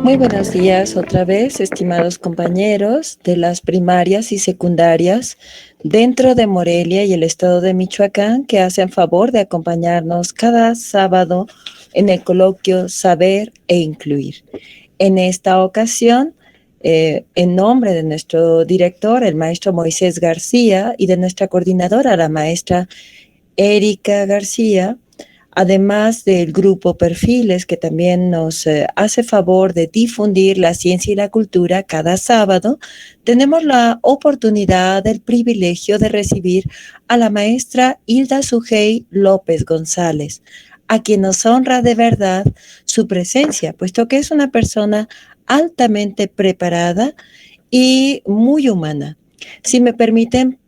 Muy buenos días otra vez, estimados compañeros de las primarias y secundarias dentro de Morelia y el estado de Michoacán que hacen favor de acompañarnos cada sábado en el coloquio Saber e Incluir. En esta ocasión, en nombre de nuestro director, el maestro Moisés García, y de nuestra coordinadora, la maestra Erika García, además del grupo Perfiles, que también nos hace favor de difundir la ciencia y la cultura cada sábado, tenemos la oportunidad, el privilegio de recibir a la maestra Hilda Sujei López González, a quien nos honra de verdad su presencia, puesto que es una persona altamente preparada y muy humana. Si me permiten,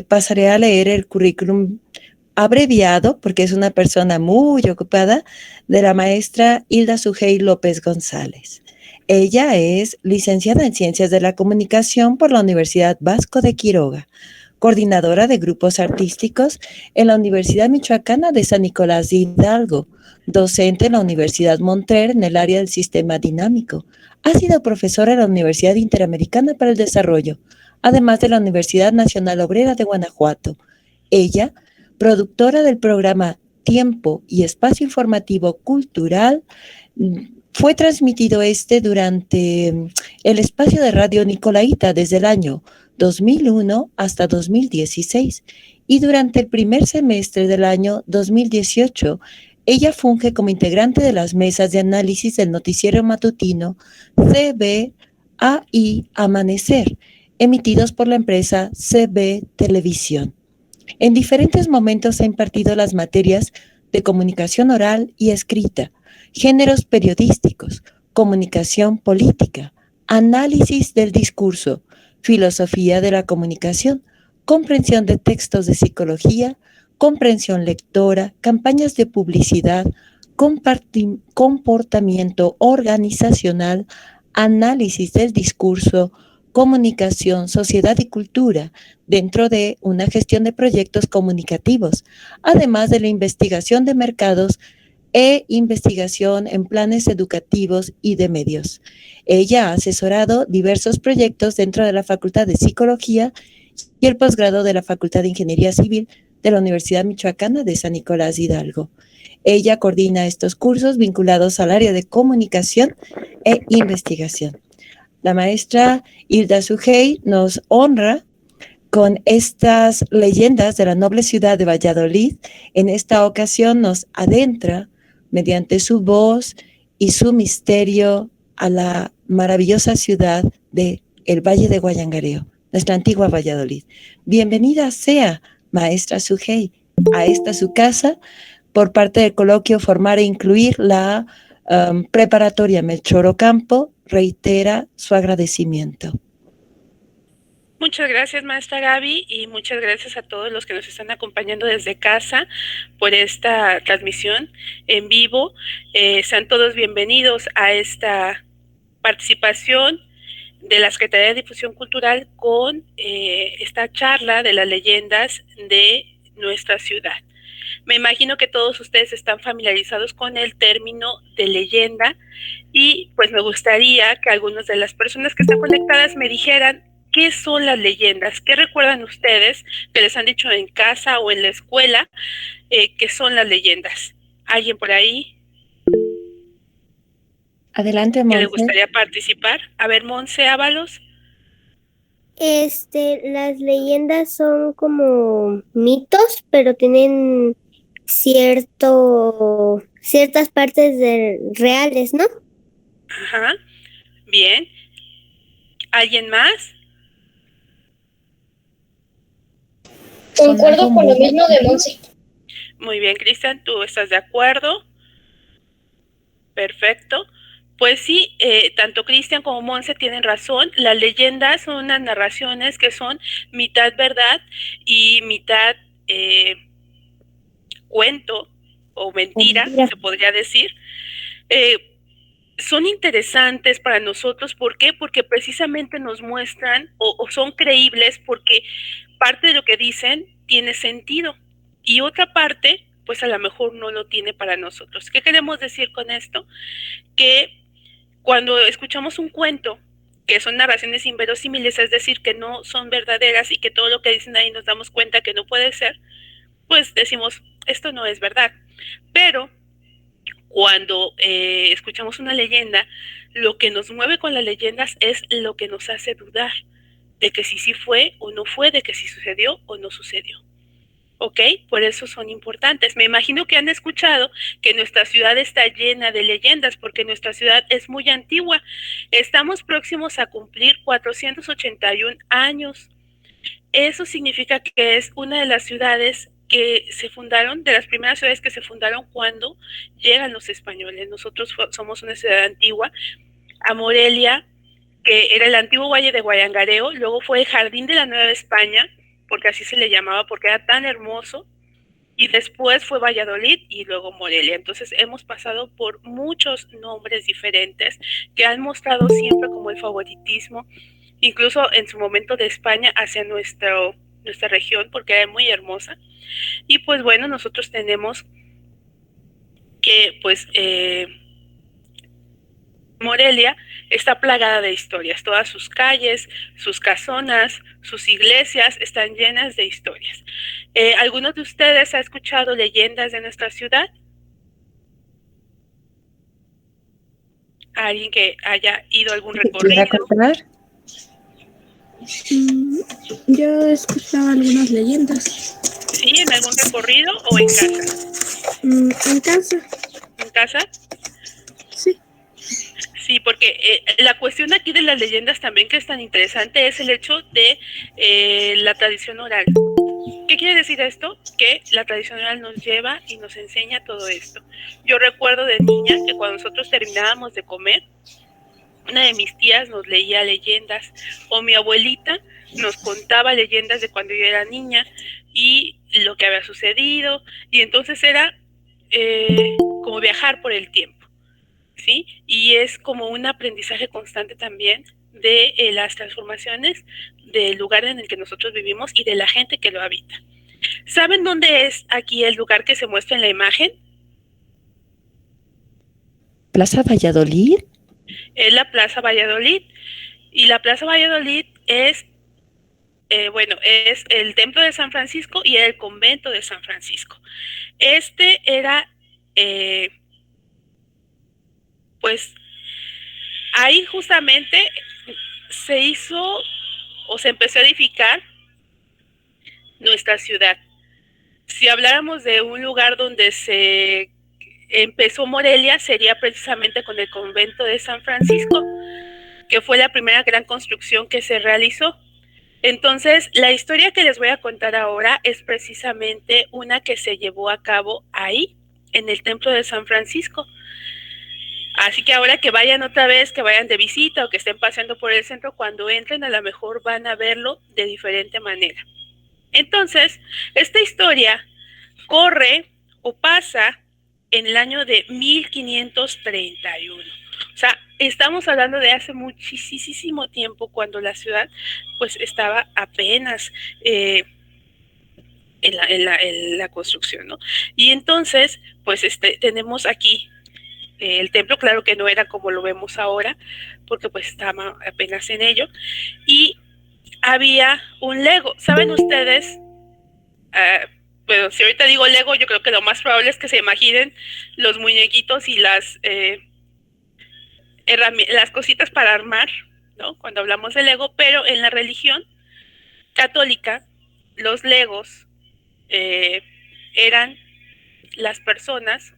pasaré a leer el currículum abreviado, porque es una persona muy ocupada, de la maestra Hilda Sujei López González. Ella es licenciada en Ciencias de la Comunicación por la Universidad Vasco de Quiroga, coordinadora de grupos artísticos en la Universidad Michoacana de San Nicolás de Hidalgo, docente en la Universidad Montclair en el área del sistema dinámico. Ha sido profesora en la Universidad Interamericana para el Desarrollo, además de la Universidad Nacional Obrera de Guanajuato. Ella, productora del programa Tiempo y Espacio Informativo Cultural, fue transmitido durante el espacio de Radio Nicolaita desde el año 2001 hasta 2016 y durante el primer semestre del año 2018 ella funge como integrante de las mesas de análisis del noticiero matutino CBAI Amanecer, emitidos por la empresa CB Televisión. En diferentes momentos ha impartido las materias de comunicación oral y escrita, géneros periodísticos, comunicación política, análisis del discurso, filosofía de la comunicación, comprensión de textos de psicología, comprensión lectora, campañas de publicidad, comportamiento organizacional, análisis del discurso, comunicación, sociedad y cultura, dentro de una gestión de proyectos comunicativos, además de la investigación de mercados e investigación en planes educativos y de medios. Ella ha asesorado diversos proyectos dentro de la Facultad de Psicología y el posgrado de la Facultad de Ingeniería Civil de la Universidad Michoacana de San Nicolás de Hidalgo. Ella coordina estos cursos vinculados al área de comunicación e investigación. La maestra Hilda Sujei nos honra con estas leyendas de la noble ciudad de Valladolid. En esta ocasión nos adentra mediante su voz y su misterio a la maravillosa ciudad de el Valle de Guayangareo, nuestra antigua Valladolid. Bienvenida sea, maestra Sujei, a esta su casa por parte del coloquio Formar e Incluir. La preparatoria Melchor Ocampo reitera su agradecimiento. Muchas gracias, maestra Gaby, y muchas gracias a todos los que nos están acompañando desde casa por esta transmisión en vivo. Sean todos bienvenidos a esta participación de la Secretaría de Difusión Cultural con esta charla de las leyendas de nuestra ciudad. Me imagino que todos ustedes están familiarizados con el término de leyenda y pues me gustaría que algunas de las personas que están conectadas me dijeran qué son las leyendas, qué recuerdan ustedes que les han dicho en casa o en la escuela que son las leyendas. ¿Alguien por ahí? Adelante, ¿Que le Monse. gustaría participar? A ver, Monse Ábalos. Las leyendas son como mitos, pero tienen ciertas partes reales, ¿no? Ajá, bien. ¿Alguien más? Concuerdo con lo mismo de Monse. Muy bien, Cristian, ¿tú estás de acuerdo? Perfecto. Pues sí, tanto Cristian como Monse tienen razón. Las leyendas son unas narraciones que son mitad verdad y mitad cuento o mentira, se podría decir. Son interesantes para nosotros. ¿Por qué? Porque precisamente nos muestran o son creíbles porque parte de lo que dicen tiene sentido y otra parte pues a lo mejor no lo tiene para nosotros. ¿Qué queremos decir con esto? Que cuando escuchamos un cuento, que son narraciones inverosímiles, es decir, que no son verdaderas y que todo lo que dicen ahí nos damos cuenta que no puede ser, pues decimos, esto no es verdad. Pero cuando escuchamos una leyenda, lo que nos mueve con las leyendas es lo que nos hace dudar de que si sí fue o no fue, de que si sucedió o no sucedió. ¿Ok? Por eso son importantes. Me imagino que han escuchado que nuestra ciudad está llena de leyendas, porque nuestra ciudad es muy antigua. Estamos próximos a cumplir 481 años. Eso significa que es una de las ciudades que se fundaron, de las primeras ciudades que se fundaron cuando llegan los españoles. Nosotros somos una ciudad antigua. A Morelia, que era el antiguo Valle de Guayangareo, luego fue el Jardín de la Nueva España, porque así se le llamaba, porque era tan hermoso, y después fue Valladolid y luego Morelia. Entonces hemos pasado por muchos nombres diferentes que han mostrado siempre como el favoritismo, incluso en su momento de España hacia nuestra región, porque era muy hermosa. Y pues bueno, nosotros tenemos que pues Morelia está plagada de historias. Todas sus calles, sus casonas, sus iglesias están llenas de historias. ¿Alguno de ustedes ha escuchado leyendas de nuestra ciudad? ¿Alguien que haya ido a algún recorrido? Contar? Yo he escuchado algunas leyendas. ¿Sí? ¿En algún recorrido o en casa? En casa. ¿En casa? Sí. Sí, porque la cuestión aquí de las leyendas también que es tan interesante es el hecho de la tradición oral. ¿Qué quiere decir esto? Que la tradición oral nos lleva y nos enseña todo esto. Yo recuerdo de niña que cuando nosotros terminábamos de comer, una de mis tías nos leía leyendas, o mi abuelita nos contaba leyendas de cuando yo era niña y lo que había sucedido, y entonces era como viajar por el tiempo, ¿sí? Y es como un aprendizaje constante también de las transformaciones del lugar en el que nosotros vivimos y de la gente que lo habita. ¿Saben dónde es aquí el lugar que se muestra en la imagen? ¿Plaza Valladolid? Es la Plaza Valladolid. Y la Plaza Valladolid es, es el Templo de San Francisco y el Convento de San Francisco. Este era, pues, ahí justamente se hizo o se empezó a edificar nuestra ciudad. Si habláramos de un lugar donde se empezó Morelia, sería precisamente con el convento de San Francisco, que fue la primera gran construcción que se realizó. Entonces, la historia que les voy a contar ahora es precisamente una que se llevó a cabo ahí, en el templo de San Francisco. Así que ahora que vayan otra vez, que vayan de visita o que estén paseando por el centro, cuando entren a lo mejor van a verlo de diferente manera. Entonces, esta historia corre o pasa en el año de 1531. O sea, estamos hablando de hace muchísimo tiempo, cuando la ciudad pues estaba apenas en la construcción, ¿no? Y entonces, pues tenemos aquí el templo, claro que no era como lo vemos ahora, porque pues estaba apenas en ello, y había un Lego. ¿Saben ustedes? Bueno, si ahorita digo Lego, yo creo que lo más probable es que se imaginen los muñequitos y las cositas para armar, ¿no? Cuando hablamos de Lego, pero en la religión católica, los Legos eran las personas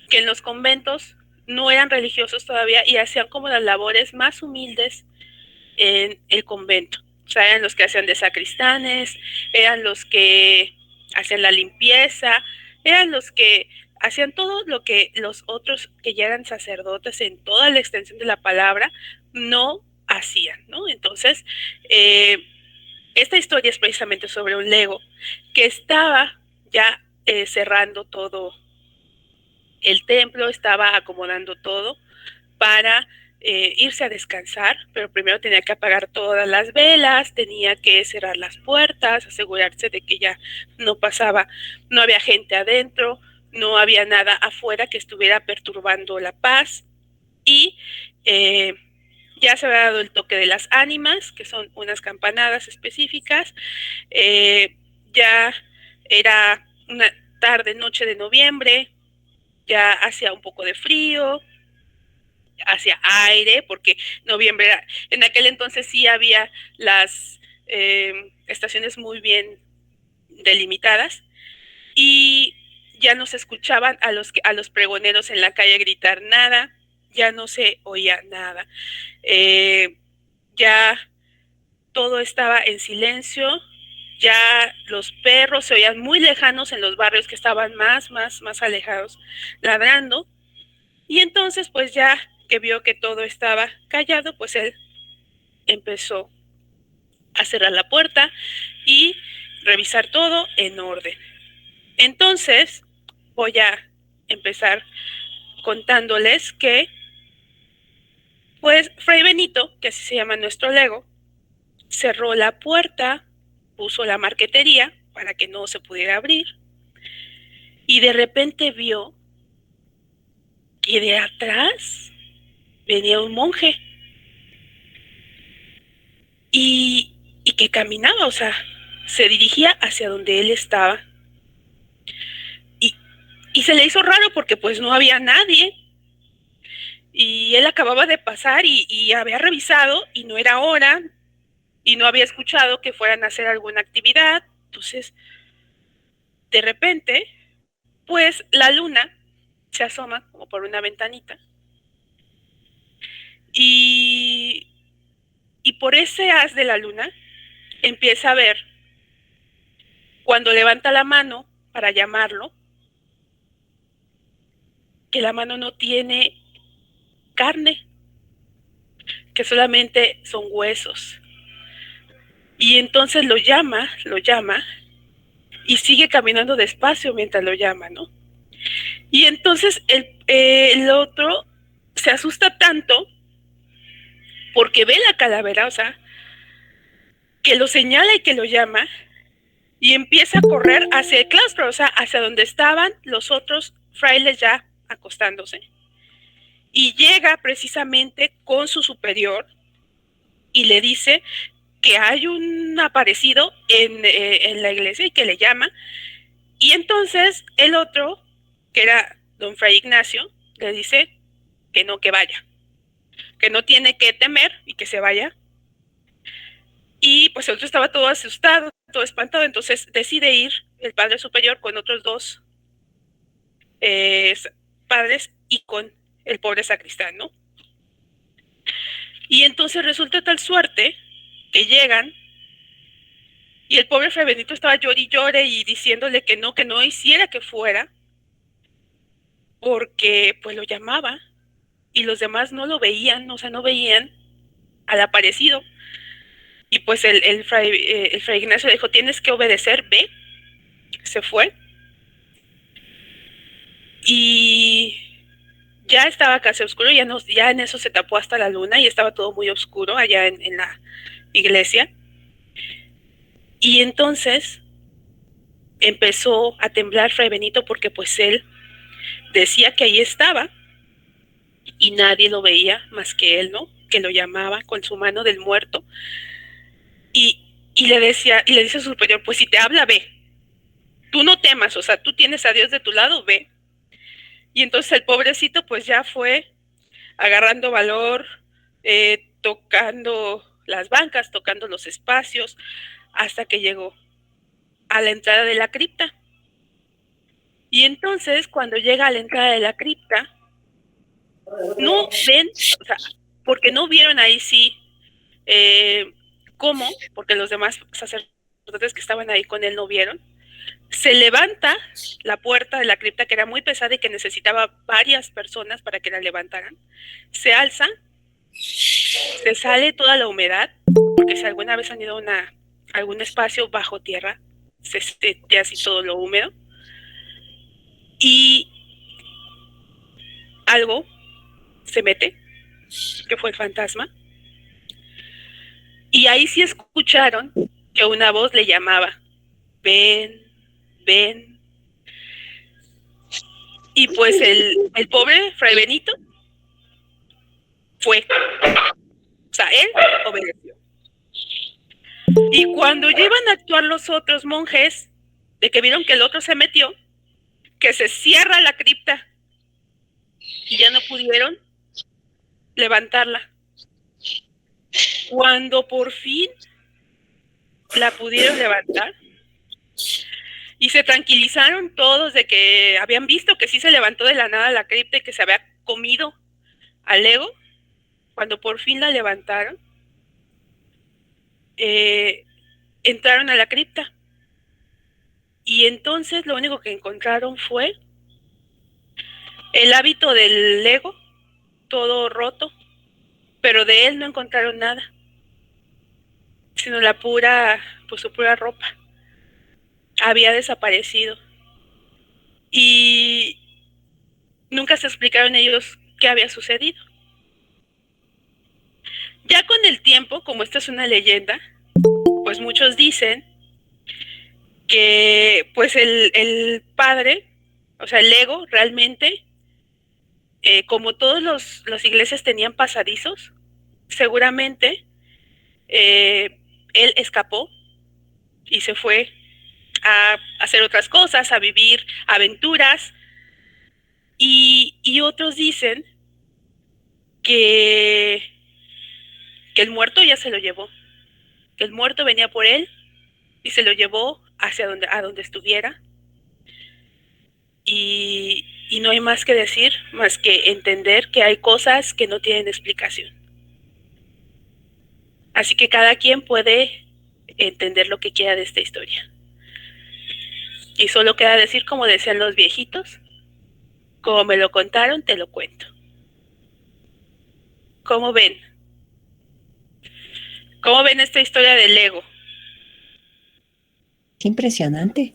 que en los conventos no eran religiosos todavía y hacían como las labores más humildes en el convento. O sea, eran los que hacían de sacristanes, eran los que hacían la limpieza, eran los que hacían todo lo que los otros que ya eran sacerdotes en toda la extensión de la palabra no hacían, ¿no? Entonces, esta historia es precisamente sobre un Lego que estaba ya cerrando todo el templo, estaba acomodando todo para irse a descansar, pero primero tenía que apagar todas las velas, tenía que cerrar las puertas, asegurarse de que ya no pasaba, no había gente adentro, no había nada afuera que estuviera perturbando la paz. y ya se había dado el toque de las ánimas, que son unas campanadas específicas. Ya era una tarde, noche de noviembre, ya hacía un poco de frío, hacía aire, porque noviembre era, en aquel entonces sí había las estaciones muy bien delimitadas, y ya no se escuchaban a los pregoneros en la calle gritar nada, ya no se oía nada. Ya todo estaba en silencio, ya los perros se oían muy lejanos en los barrios que estaban más alejados, ladrando, y entonces pues ya que vio que todo estaba callado, pues él empezó a cerrar la puerta y revisar todo en orden. Entonces voy a empezar contándoles que pues Fray Benito, que así se llama nuestro Lego, cerró la puerta, puso la marquetería para que no se pudiera abrir, y de repente vio que de atrás venía un monje y que caminaba, o sea, se dirigía hacia donde él estaba, y se le hizo raro porque pues no había nadie, y él acababa de pasar y había revisado y no era hora, y no había escuchado que fueran a hacer alguna actividad. Entonces, de repente, pues la luna se asoma como por una ventanita, y por ese haz de la luna empieza a ver, cuando levanta la mano para llamarlo, que la mano no tiene carne, que solamente son huesos. Y entonces lo llama, y sigue caminando despacio mientras lo llama, ¿no? Y entonces el otro se asusta tanto porque ve la calavera, o sea, que lo señala y que lo llama, y empieza a correr hacia el claustro, o sea, hacia donde estaban los otros frailes ya acostándose. Y llega precisamente con su superior y le dice que hay un aparecido en la iglesia y que le llama. Y entonces el otro, que era don Fray Ignacio, le dice que no, que vaya, que no tiene que temer y que se vaya. Y pues el otro estaba todo asustado, todo espantado, entonces decide ir el padre superior con otros dos padres y con el pobre sacristán, ¿no? Y entonces resulta tal suerte que llegan, y el pobre Fray Benito estaba llore y llore y diciéndole que no hiciera que fuera, porque pues lo llamaba y los demás no lo veían, o sea, no veían al aparecido. Y pues el Fray Ignacio le dijo, tienes que obedecer, ve. Se fue. Y ya estaba casi oscuro, ya en eso se tapó hasta la luna y estaba todo muy oscuro allá en la iglesia. Y entonces empezó a temblar Fray Benito porque pues él decía que ahí estaba y nadie lo veía más que él, ¿no? Que lo llamaba con su mano del muerto. Y le dice a su superior, pues si te habla, ve. Tú no temas, o sea, tú tienes a Dios de tu lado, ve. Y entonces el pobrecito pues ya fue agarrando valor, tocando las bancas, tocando los espacios, hasta que llegó a la entrada de la cripta. Y entonces cuando llega a la entrada de la cripta, no ven, o sea, porque no vieron ahí sí cómo, porque los demás sacerdotes que estaban ahí con él no vieron. Se levanta la puerta de la cripta, que era muy pesada y que necesitaba varias personas para que la levantaran. Se alza, se sale toda la humedad, porque si alguna vez han ido a algún espacio bajo tierra, se siente así todo lo húmedo. Y algo se mete, que fue el fantasma. Y ahí sí escucharon que una voz le llamaba, ven, ven. Y pues el pobre Fray Benito fue. O sea, él obedeció. Y cuando llevan a actuar los otros monjes, de que vieron que el otro se metió, que se cierra la cripta y ya no pudieron levantarla. Cuando por fin la pudieron levantar y se tranquilizaron todos de que habían visto que sí se levantó de la nada la cripta y que se había comido al Lego, cuando por fin la levantaron, entraron a la cripta y entonces lo único que encontraron fue el hábito del Lego, todo roto, pero de él no encontraron nada, sino la pura, pues su pura ropa. Había desaparecido. Y nunca se explicaron ellos qué había sucedido. Ya con el tiempo, como esta es una leyenda, pues muchos dicen que pues el padre, o sea, el Lego realmente, como todos los iglesias tenían pasadizos, seguramente él escapó y se fue a hacer otras cosas, a vivir aventuras, y otros dicen que el muerto ya se lo llevó, que el muerto venía por él y se lo llevó a donde estuviera, y no hay más que decir, más que entender que hay cosas que no tienen explicación. Así que cada quien puede entender lo que quiera de esta historia. Y solo queda decir, como decían los viejitos, como me lo contaron, te lo cuento. ¿Cómo ven? ¿Cómo ven esta historia del Lego? Qué impresionante.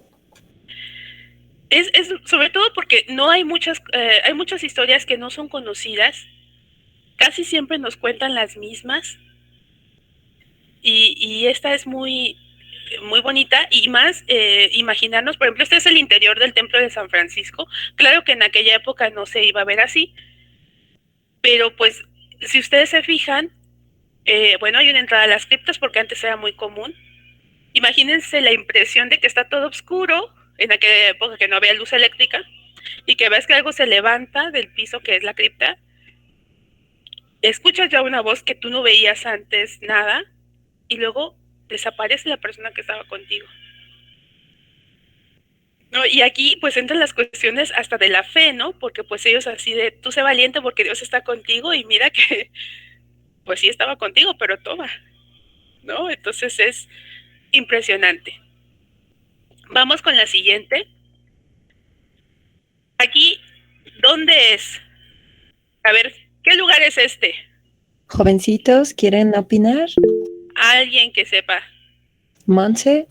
Es sobre todo porque no hay muchas historias que no son conocidas. Casi siempre nos cuentan las mismas. Y esta es muy, muy bonita, y más imaginarnos, por ejemplo, este es el interior del templo de San Francisco. Claro que en aquella época no se iba a ver así, pero pues si ustedes se fijan, bueno, hay una entrada a las criptas porque antes era muy común. Imagínense la impresión de que está todo oscuro, en aquella época que no había luz eléctrica, y que ves que algo se levanta del piso que es la cripta. Escuchas ya una voz que tú no veías antes nada, y luego desaparece la persona que estaba contigo. ¿No? Y aquí pues entran las cuestiones hasta de la fe, ¿no? Porque pues ellos así de, tú sé valiente porque Dios está contigo, y mira que pues sí estaba contigo, pero toma, ¿no? Entonces es impresionante. Vamos con la siguiente. Aquí, ¿dónde es? A ver, ¿qué lugar es este? Jovencitos, ¿quieren opinar? Alguien que sepa. Monse,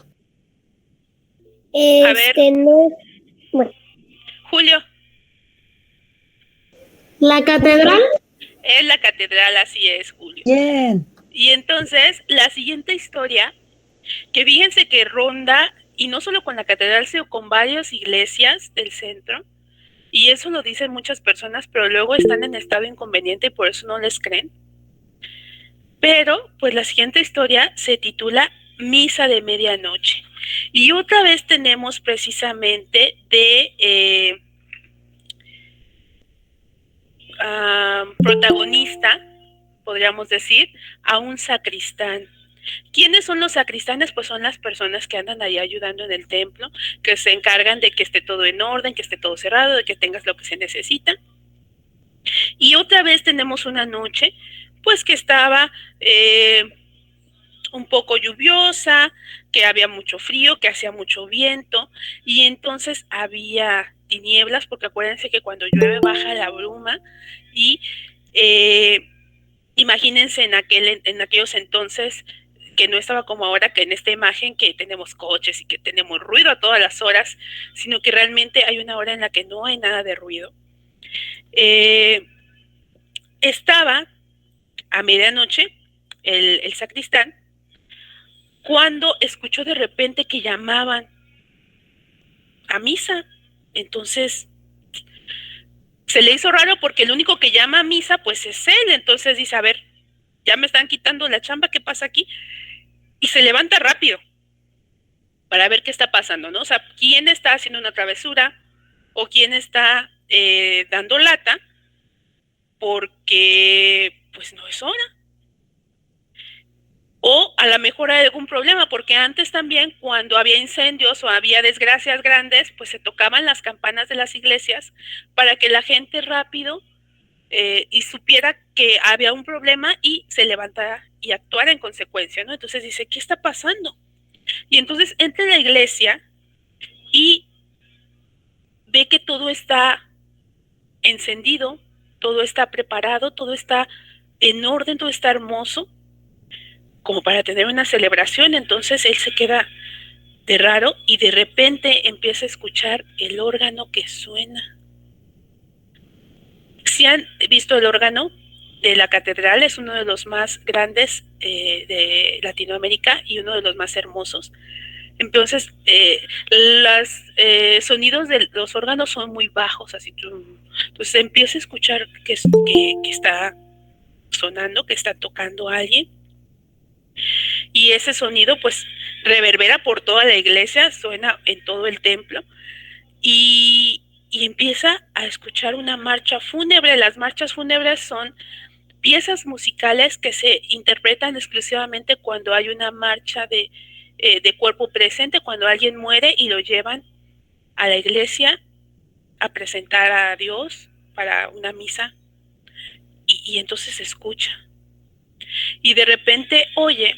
A ver, No. Bueno, Julio, La catedral. es la catedral, así es, Julio. bien. Y entonces, la siguiente historia, que fíjense que ronda, y no solo con la catedral, sino con varias iglesias del centro, y eso lo dicen muchas personas, pero luego están en estado inconveniente y por eso no les creen. Pero, pues la siguiente historia se titula Misa de Medianoche. Y otra vez tenemos precisamente de protagonista, podríamos decir, a un sacristán. ¿Quiénes son los sacristanes? Pues son las personas que andan ahí ayudando en el templo, que se encargan de que esté todo en orden, que esté todo cerrado, de que tengas lo que se necesita. Y otra vez tenemos una noche, pues que estaba un poco lluviosa, que había mucho frío, que hacía mucho viento, y entonces había tinieblas, porque acuérdense que cuando llueve baja la bruma, y imagínense en aquellos entonces, que no estaba como ahora, que en esta imagen que tenemos coches y que tenemos ruido a todas las horas, sino que realmente hay una hora en la que no hay nada de ruido. Estaba a medianoche el sacristán cuando escuchó de repente que llamaban a misa. Entonces se le hizo raro porque el único que llama a misa pues es él. Entonces dice, a ver, ya me están quitando la chamba, ¿qué pasa aquí? Y se levanta rápido para ver qué está pasando, ¿no? O sea, quién está haciendo una travesura o quién está dando lata, porque pues no es hora. O a lo mejor hay algún problema, porque antes también cuando había incendios o había desgracias grandes, pues se tocaban las campanas de las iglesias para que la gente rápido y supiera que había un problema y se levantara y actuara en consecuencia, ¿no? Entonces dice, ¿qué está pasando? Y entonces entra a la iglesia y ve que todo está encendido, todo está preparado, todo está en orden, todo está hermoso, como para tener una celebración. Entonces él se queda de raro y de repente empieza a escuchar el órgano que suena. Si han visto el órgano de la catedral, es uno de los más grandes de Latinoamérica y uno de los más hermosos. Entonces, los sonidos de los órganos son muy bajos, así. Entonces empieza a escuchar que está sonando, que está tocando a alguien. Y ese sonido pues reverbera por toda la iglesia, suena en todo el templo y empieza a escuchar una marcha fúnebre. Las marchas fúnebres son piezas musicales que se interpretan exclusivamente cuando hay una marcha de cuerpo presente, cuando alguien muere y lo llevan a la iglesia a presentar a Dios para una misa y entonces se escucha. Y de repente oye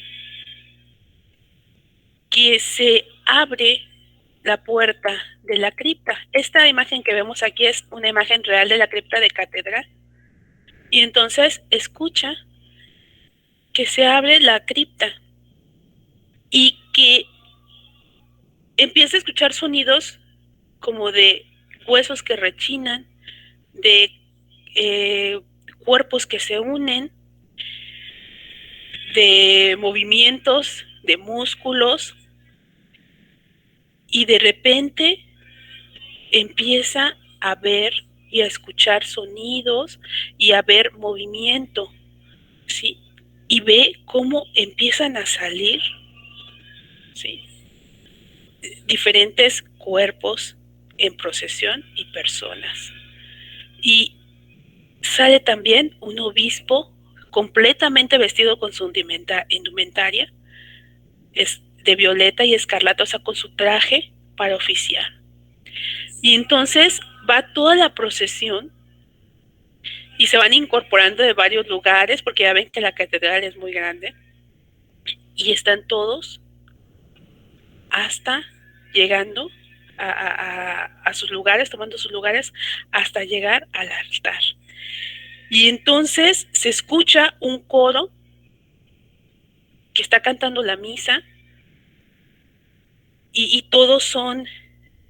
que se abre la puerta de la cripta. Esta imagen que vemos aquí es una imagen real de la cripta de catedral. Y entonces escucha que se abre la cripta y que empieza a escuchar sonidos como de huesos que rechinan, de cuerpos que se unen, de movimientos, de músculos, y de repente empieza a ver y a escuchar sonidos y a ver movimiento, ¿sí? Y ve cómo empiezan a salir, ¿sí?, diferentes cuerpos en procesión y personas. Y sale también un obispo completamente vestido con su indumentaria, es de violeta y escarlata, o sea, con su traje para oficiar. Y entonces va toda la procesión y se van incorporando de varios lugares, porque ya ven que la catedral es muy grande, y están todos hasta llegando a sus lugares, tomando sus lugares, hasta llegar al altar. Y entonces se escucha un coro que está cantando la misa, y todos son,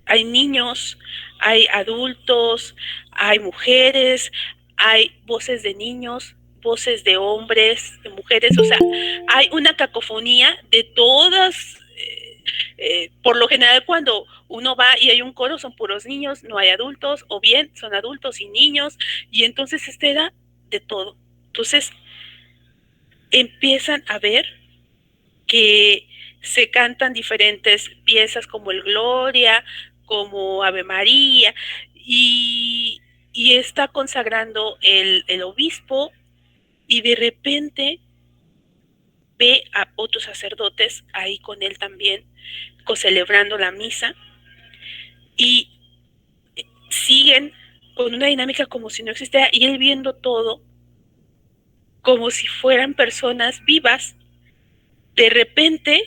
hay niños, hay adultos, hay mujeres, hay voces de niños, voces de hombres, de mujeres, o sea, hay una cacofonía de todas. Por lo general cuando uno va y hay un coro son puros niños, no hay adultos, o bien son adultos y niños, y entonces era de todo. Entonces empiezan a ver que se cantan diferentes piezas como el Gloria, como Ave María, y está consagrando el obispo, y de repente ve a otros sacerdotes ahí con él también, celebrando la misa, y siguen con una dinámica como si no existiera, y él viendo todo como si fueran personas vivas. De repente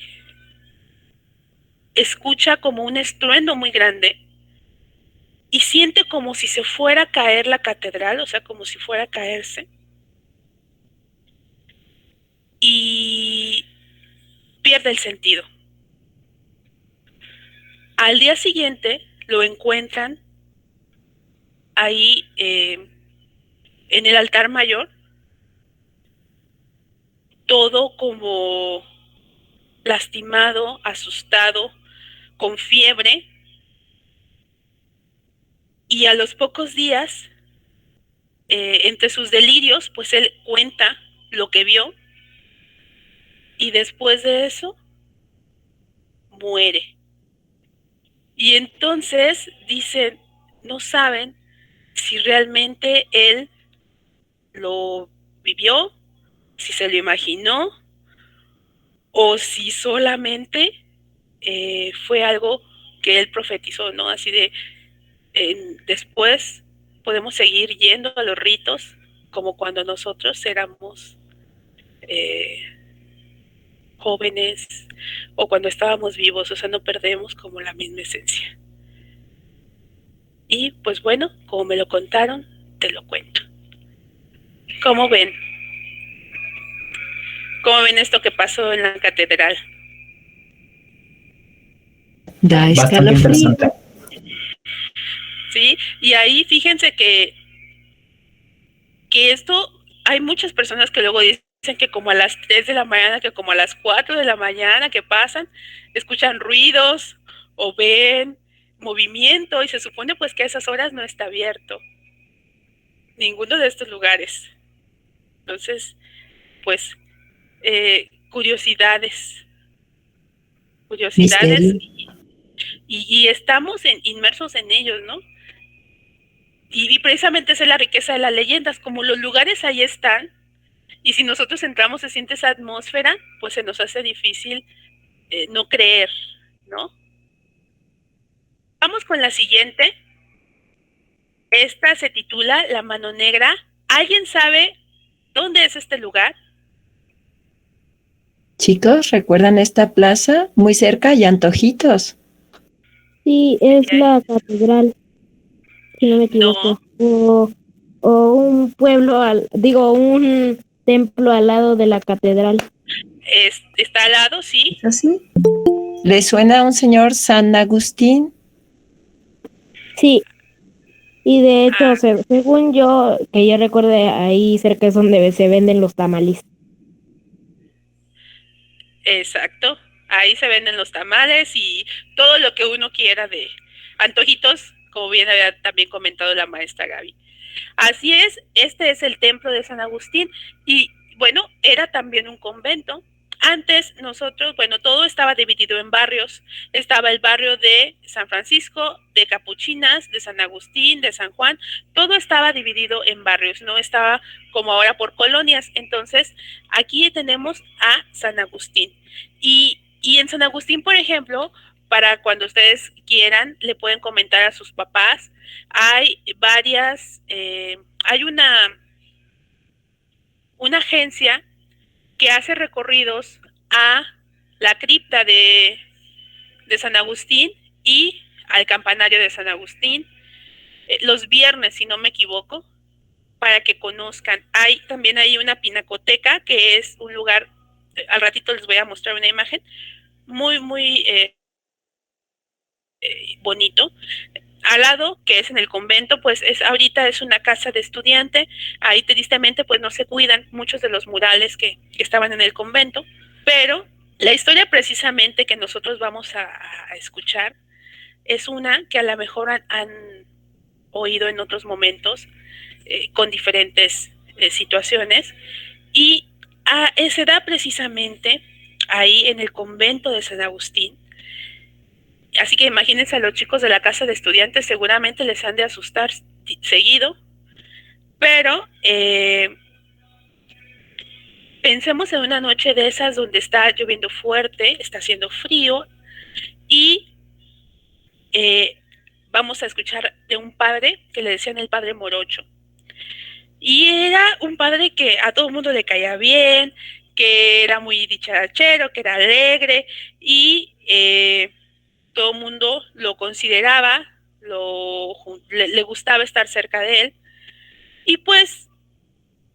escucha como un estruendo muy grande y siente como si se fuera a caer la catedral, o sea, como si fuera a caerse. Y pierde el sentido. Al día siguiente lo encuentran ahí en el altar mayor, todo como lastimado, asustado, con fiebre, y a los pocos días entre sus delirios, pues él cuenta lo que vio y después de eso muere. Y entonces dicen, no saben si realmente él lo vivió, si se lo imaginó o si solamente fue algo que él profetizó, ¿no? Así de, después podemos seguir yendo a los ritos como cuando nosotros éramos jóvenes o cuando estábamos vivos, o sea, no perdemos como la misma esencia. Y pues bueno, como me lo contaron, te lo cuento. ¿Cómo ven? ¿Cómo ven esto que pasó en la catedral? Da Bastante escalofrío. interesante. ¿Sí? Y ahí fíjense que esto, hay muchas personas que luego dicen que como a las 3 de la mañana, que como a las 4 de la mañana que pasan, escuchan ruidos o ven movimiento y se supone pues que a esas horas no está abierto ninguno de estos lugares. Entonces, pues, curiosidades Misterio. y estamos inmersos en ellos, ¿no? Y precisamente esa es la riqueza de las leyendas, como los lugares ahí están, y si nosotros entramos, se siente esa atmósfera, pues se nos hace difícil no creer, ¿no? Vamos con la siguiente. Esta se titula La Mano Negra. ¿Alguien sabe dónde es este lugar? Chicos, ¿recuerdan esta plaza? Muy cerca y Antojitos. Sí, es la catedral, si no me equivoco. No, O un pueblo, un templo al lado de la catedral. está al lado, sí. ¿Es así? ¿Le suena a un señor San Agustín? Sí, y de hecho, Ah, según yo, que yo recuerde, ahí cerca es donde se venden los tamales. exacto. Ahí se venden los tamales y todo lo que uno quiera de antojitos, como bien había también comentado la maestra Gaby. Así es, este es el templo de San Agustín y bueno, era también un convento. Antes nosotros, bueno, todo estaba dividido en barrios. Estaba el barrio de San Francisco, de Capuchinas, de San Agustín, de San Juan. Todo estaba dividido en barrios, no estaba como ahora por colonias. Entonces, aquí tenemos a San Agustín. Y en San Agustín, por ejemplo, para cuando ustedes quieran, le pueden comentar a sus papás. Hay varias, hay una agencia que hace recorridos a la cripta de San Agustín y al campanario de San Agustín, los viernes, si no me equivoco, para que conozcan. También hay una pinacoteca, que es un lugar, al ratito les voy a mostrar una imagen, muy bonito. Al lado, que es en el convento, pues ahorita es una casa de estudiante. Ahí tristemente pues no se cuidan muchos de los murales que estaban en el convento, pero la historia precisamente que nosotros vamos a escuchar es una que a lo mejor han oído en otros momentos con diferentes situaciones y se da precisamente ahí en el convento de San Agustín. Así que imagínense a los chicos de la casa de estudiantes, seguramente les han de asustar seguido, pero pensemos en una noche de esas donde está lloviendo fuerte, está haciendo frío y vamos a escuchar de un padre que le decían el padre Morocho. Y era un padre que a todo el mundo le caía bien, que era muy dicharachero, que era alegre y todo el mundo lo consideraba, le gustaba estar cerca de él. Y pues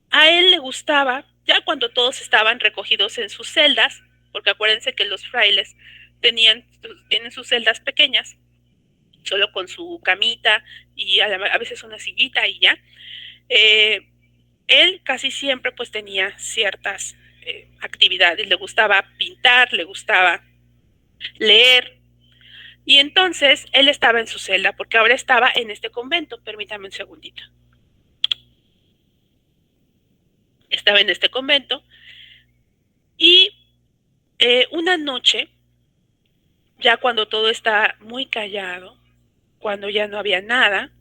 a él le gustaba, ya cuando todos estaban recogidos en sus celdas, porque acuérdense que los frailes tienen sus celdas pequeñas, solo con su camita y a veces una sillita y ya. Él casi siempre pues tenía ciertas actividades, le gustaba pintar, le gustaba leer, y entonces él estaba en su celda, porque ahora estaba en este convento. Permítame un segundito. estaba en este convento y una noche, ya cuando todo está muy callado, cuando ya no había nada,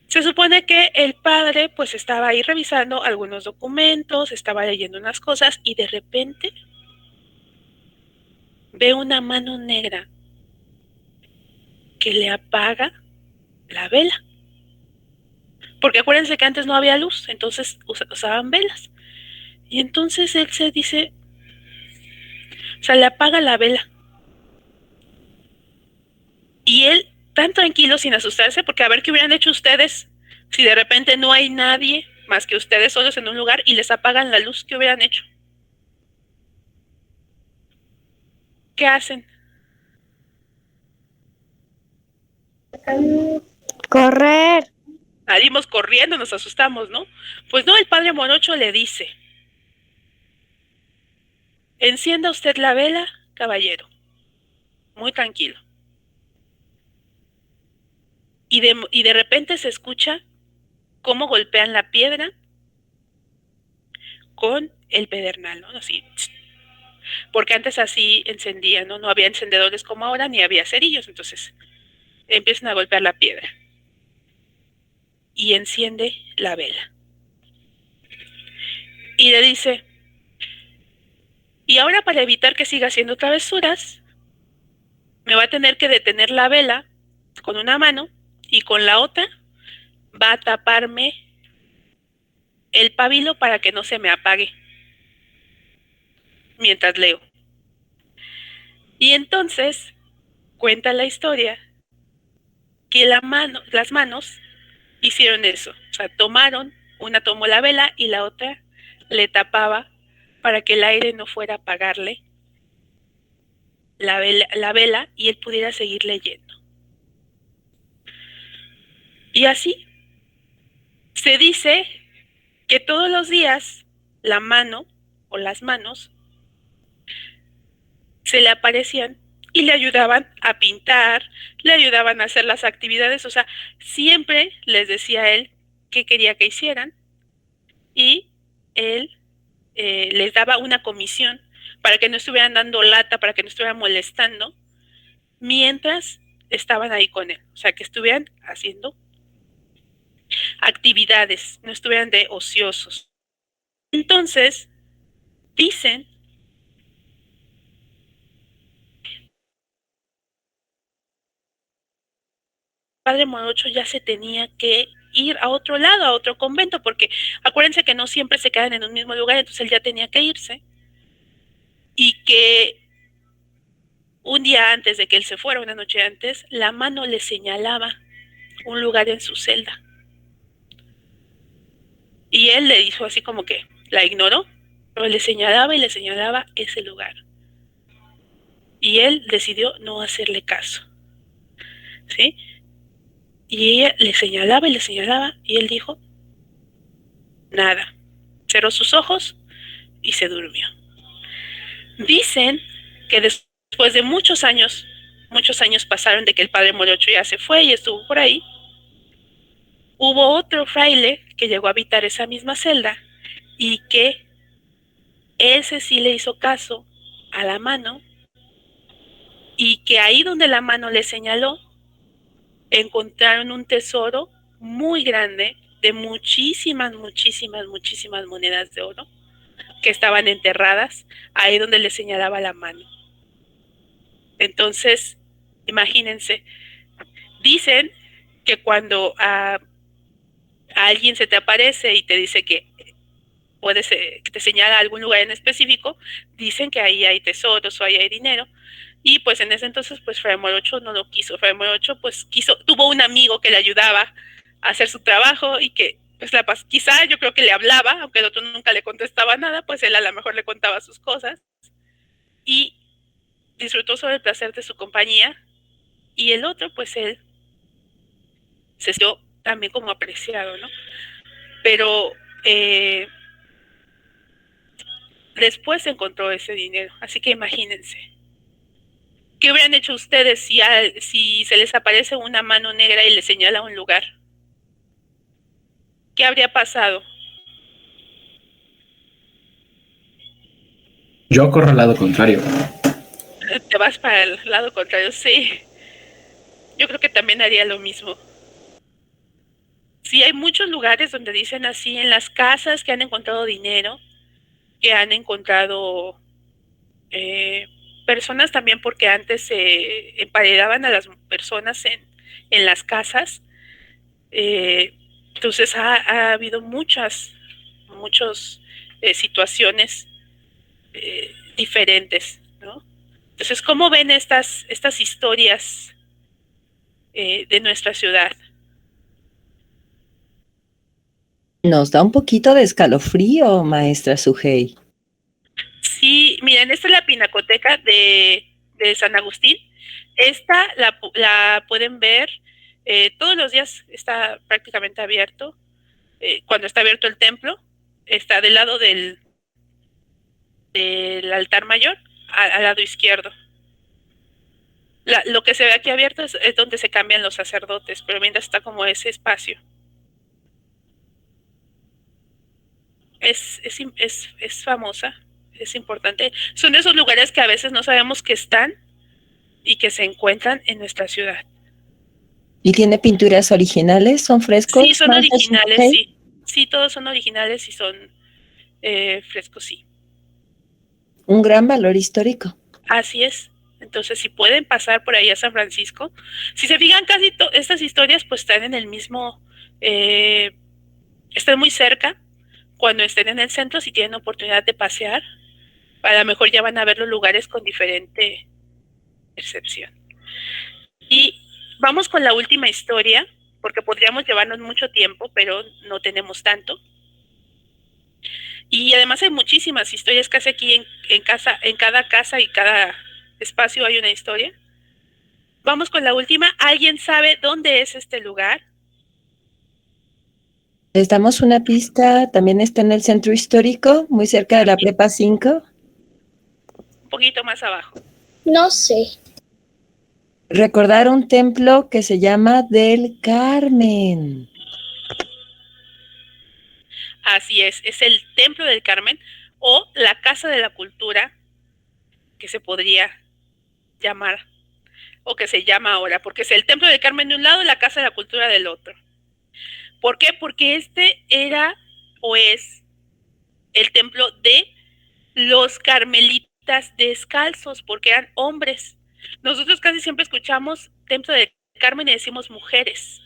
se supone que el padre pues estaba ahí revisando algunos documentos, estaba leyendo unas cosas y de repente ve una mano negra que le apaga la vela. Porque acuérdense que antes no había luz, entonces usaban velas. Y entonces él se dice, o sea, le apaga la vela. Y él, tan tranquilo, sin asustarse, porque a ver qué hubieran hecho ustedes si de repente no hay nadie más que ustedes solos en un lugar y les apagan la luz, ¿qué hubieran hecho? ¿Qué hacen? Correr. Salimos corriendo, nos asustamos, ¿no? Pues no, el padre Morocho le dice, encienda usted la vela, caballero, muy tranquilo. Y de repente se escucha cómo golpean la piedra con el pedernal, ¿no? Así, porque antes así encendían, ¿no? No había encendedores como ahora, ni había cerillos, entonces empiezan a golpear la piedra y enciende la vela. Y le dice, y ahora para evitar que siga haciendo travesuras, me va a tener que detener la vela con una mano y con la otra va a taparme el pabilo para que no se me apague mientras leo. Y entonces cuenta la historia que las manos hicieron eso. O sea, una tomó la vela y la otra le tapaba para que el aire no fuera a apagarle la vela y él pudiera seguir leyendo. Y así se dice que todos los días la mano o las manos se le aparecían y le ayudaban a pintar, le ayudaban a hacer las actividades, o sea, siempre les decía a él qué quería que hicieran y él les daba una comisión para que no estuvieran dando lata, para que no estuvieran molestando, mientras estaban ahí con él, o sea, que estuvieran haciendo actividades, no estuvieran de ociosos. Entonces, dicen padre Morocho ya se tenía que ir a otro lado, a otro convento, porque acuérdense que no siempre se quedan en un mismo lugar, entonces él ya tenía que irse y que un día antes de que él se fuera, una noche antes, la mano le señalaba un lugar en su celda y él le dijo así como que la ignoró, pero le señalaba y le señalaba ese lugar y él decidió no hacerle caso, ¿sí? Y ella le señalaba y le señalaba y él dijo nada, cerró sus ojos y se durmió. Dicen que después de muchos años pasaron de que el padre Morocho ya se fue y estuvo por ahí, hubo otro fraile que llegó a habitar esa misma celda y que ese sí le hizo caso a la mano y que ahí donde la mano le señaló encontraron un tesoro muy grande de muchísimas monedas de oro que estaban enterradas ahí donde le señalaba la mano. Entonces, imagínense, dicen que cuando a alguien se te aparece y te dice que que te señala algún lugar en específico, dicen que ahí hay tesoros o ahí hay dinero. Y pues en ese entonces, pues Fray Morocho no lo quiso. Fray Morocho pues tuvo un amigo que le ayudaba a hacer su trabajo y que pues quizá yo creo que le hablaba, aunque el otro nunca le contestaba nada, pues él a lo mejor le contaba sus cosas y disfrutó sobre el placer de su compañía y el otro pues él se sintió también como apreciado, ¿no? Pero después se encontró ese dinero, así que imagínense. ¿Qué hubieran hecho ustedes si se les aparece una mano negra y les señala un lugar? ¿Qué habría pasado? Yo corro al lado contrario. Te vas para el lado contrario, sí. Yo creo que también haría lo mismo. Sí, hay muchos lugares donde dicen así, en las casas que han encontrado dinero, que han encontrado personas también, porque antes se emparedaban a las personas en las casas. Entonces ha habido muchas situaciones diferentes, ¿no? Entonces, ¿cómo ven estas historias de nuestra ciudad? Nos da un poquito de escalofrío, maestra Sugey. Sí, miren, esta es la pinacoteca de San Agustín. Esta la pueden ver todos los días, está prácticamente abierto. Cuando está abierto el templo, está del lado del altar mayor, al lado izquierdo. Lo que se ve aquí abierto es donde se cambian los sacerdotes, pero mientras está como ese espacio. Es famosa, es importante. Son de esos lugares que a veces no sabemos que están y que se encuentran en nuestra ciudad. ¿Y tiene pinturas originales? ¿Son frescos? Sí, son originales, sí. Sí, todos son originales y son frescos, sí. Un gran valor histórico. Así es. Entonces, si pueden pasar por ahí a San Francisco, si se fijan, casi estas historias pues están en el mismo, están muy cerca. Cuando estén en el centro, si tienen oportunidad de pasear, a lo mejor ya van a ver los lugares con diferente percepción. Y vamos con la última historia, porque podríamos llevarnos mucho tiempo, pero no tenemos tanto. Y además hay muchísimas historias, casi aquí en cada casa y cada espacio hay una historia. Vamos con la última. ¿Alguien sabe dónde es este lugar? Les damos una pista, también está en el centro histórico, muy cerca de la Prepa 5. Un poquito más abajo. No sé. Recordar un templo que se llama del Carmen. Así es el Templo del Carmen o la Casa de la Cultura, que se podría llamar, o que se llama ahora, porque es el Templo del Carmen de un lado y la Casa de la Cultura del otro. ¿Por qué? Porque este era o es el templo de los carmelitas descalzos, porque eran hombres. Nosotros casi siempre escuchamos Templo del Carmen y decimos mujeres.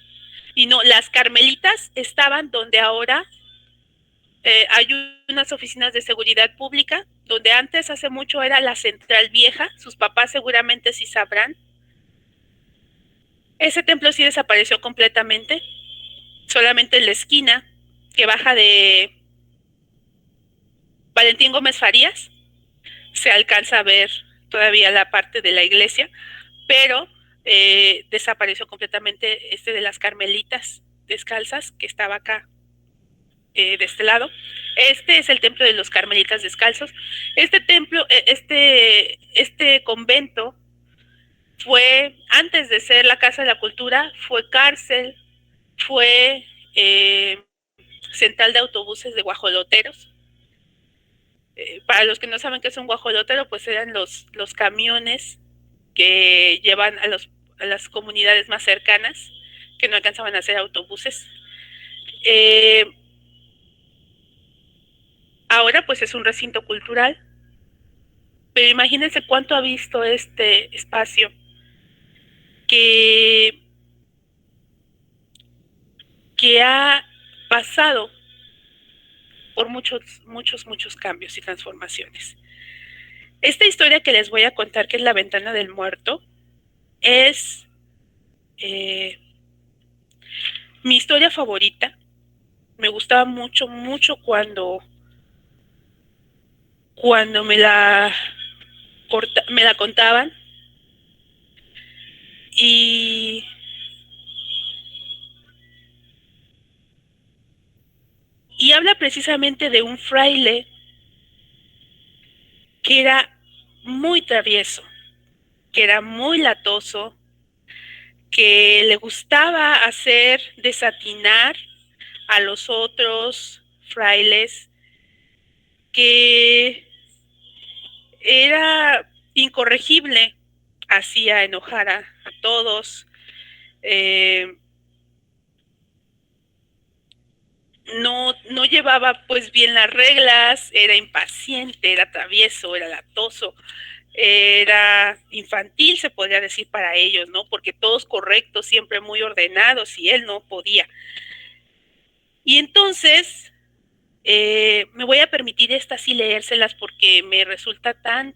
Y no, las carmelitas estaban donde ahora hay unas oficinas de seguridad pública, donde antes hace mucho era la Central Vieja, sus papás seguramente sí sabrán. Ese templo sí desapareció completamente, solamente en la esquina que baja de Valentín Gómez Farías se alcanza a ver todavía la parte de la iglesia, pero desapareció completamente de las Carmelitas descalzas que estaba acá de este lado. Este es el templo de los Carmelitas descalzos. Este templo, este convento fue, antes de ser la Casa de la Cultura, fue cárcel, fue central de autobuses de guajoloteros. Para los que no saben qué es un guajolotero, pues eran los camiones que llevan a las comunidades más cercanas, que no alcanzaban a hacer autobuses. Ahora pues es un recinto cultural, pero imagínense cuánto ha visto este espacio que ha pasado por muchos cambios y transformaciones. Esta historia que les voy a contar, que es La Ventana del Muerto, es mi historia favorita. Me gustaba mucho cuando me la contaban. Y habla precisamente de un fraile que era muy travieso, que era muy latoso, que le gustaba hacer desatinar a los otros frailes, que era incorregible, hacía enojar a todos, no llevaba pues bien las reglas, era impaciente, era travieso, era latoso, era infantil, se podría decir para ellos, ¿no? Porque todos correctos, siempre muy ordenados, y él no podía. Y entonces me voy a permitir estas y leérselas porque me resulta tan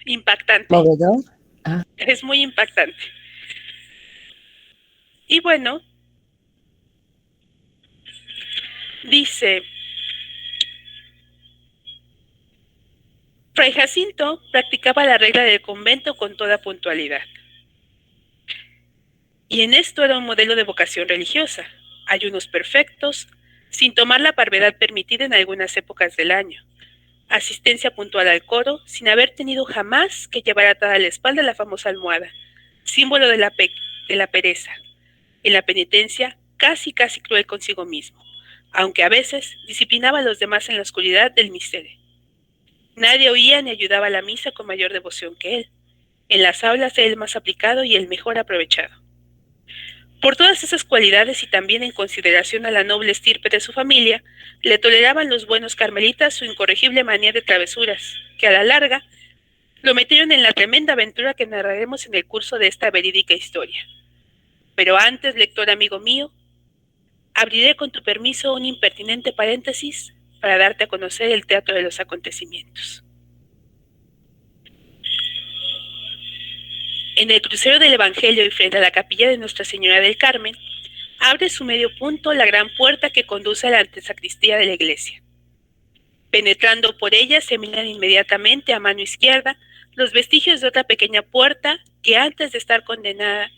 impactante. ¿Movedor? Ah. Es muy impactante. Y bueno, dice: Fray Jacinto practicaba la regla del convento con toda puntualidad. Y en esto era un modelo de vocación religiosa, ayunos perfectos, sin tomar la parvedad permitida en algunas épocas del año, asistencia puntual al coro, sin haber tenido jamás que llevar atada a la espalda la famosa almohada, símbolo de la pereza, en la penitencia casi cruel consigo mismo, aunque a veces disciplinaba a los demás en la oscuridad del misterio. Nadie oía ni ayudaba a la misa con mayor devoción que él. En las aulas era el más aplicado y el mejor aprovechado. Por todas esas cualidades y también en consideración a la noble estirpe de su familia, le toleraban los buenos carmelitas su incorregible manía de travesuras, que a la larga lo metieron en la tremenda aventura que narraremos en el curso de esta verídica historia. Pero antes, lector amigo mío, abriré con tu permiso un impertinente paréntesis para darte a conocer el teatro de los acontecimientos. En el crucero del Evangelio y frente a la capilla de Nuestra Señora del Carmen, abre su medio punto la gran puerta que conduce a la antesacristía de la iglesia. Penetrando por ella se miran inmediatamente a mano izquierda los vestigios de otra pequeña puerta que antes de estar condenada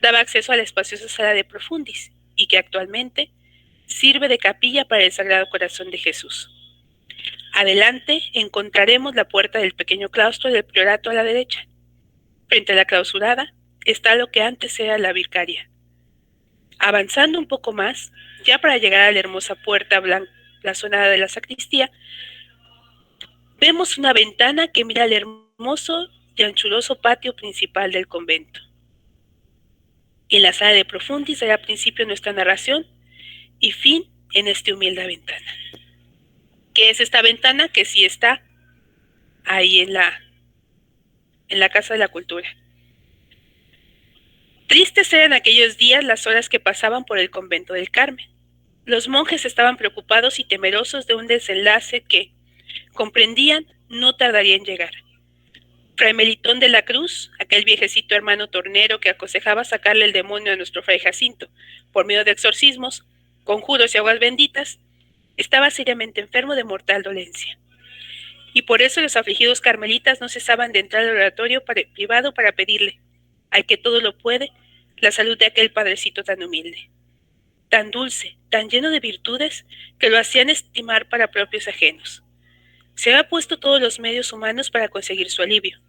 daba acceso a la espaciosa sala de profundis y que actualmente sirve de capilla para el Sagrado Corazón de Jesús. Adelante encontraremos la puerta del pequeño claustro del priorato a la derecha. Frente a la clausurada está lo que antes era la vicaría. Avanzando un poco más, ya para llegar a la hermosa puerta blasonada de la sacristía, vemos una ventana que mira al hermoso y anchuroso patio principal del convento. En la sala de profundis dará principio nuestra narración y fin en esta humilde ventana. ¿Qué es esta ventana? Que sí está ahí en la Casa de la Cultura. Tristes eran aquellos días las horas que pasaban por el convento del Carmen. Los monjes estaban preocupados y temerosos de un desenlace que, comprendían, no tardaría en llegar. Fray Melitón de la Cruz, aquel viejecito hermano tornero que aconsejaba sacarle el demonio a nuestro Fray Jacinto por medio de exorcismos, conjuros y aguas benditas, estaba seriamente enfermo de mortal dolencia. Y por eso los afligidos carmelitas no cesaban de entrar al oratorio privado para pedirle, al que todo lo puede, la salud de aquel padrecito tan humilde, tan dulce, tan lleno de virtudes, que lo hacían estimar para propios ajenos. Se había puesto todos los medios humanos para conseguir su alivio,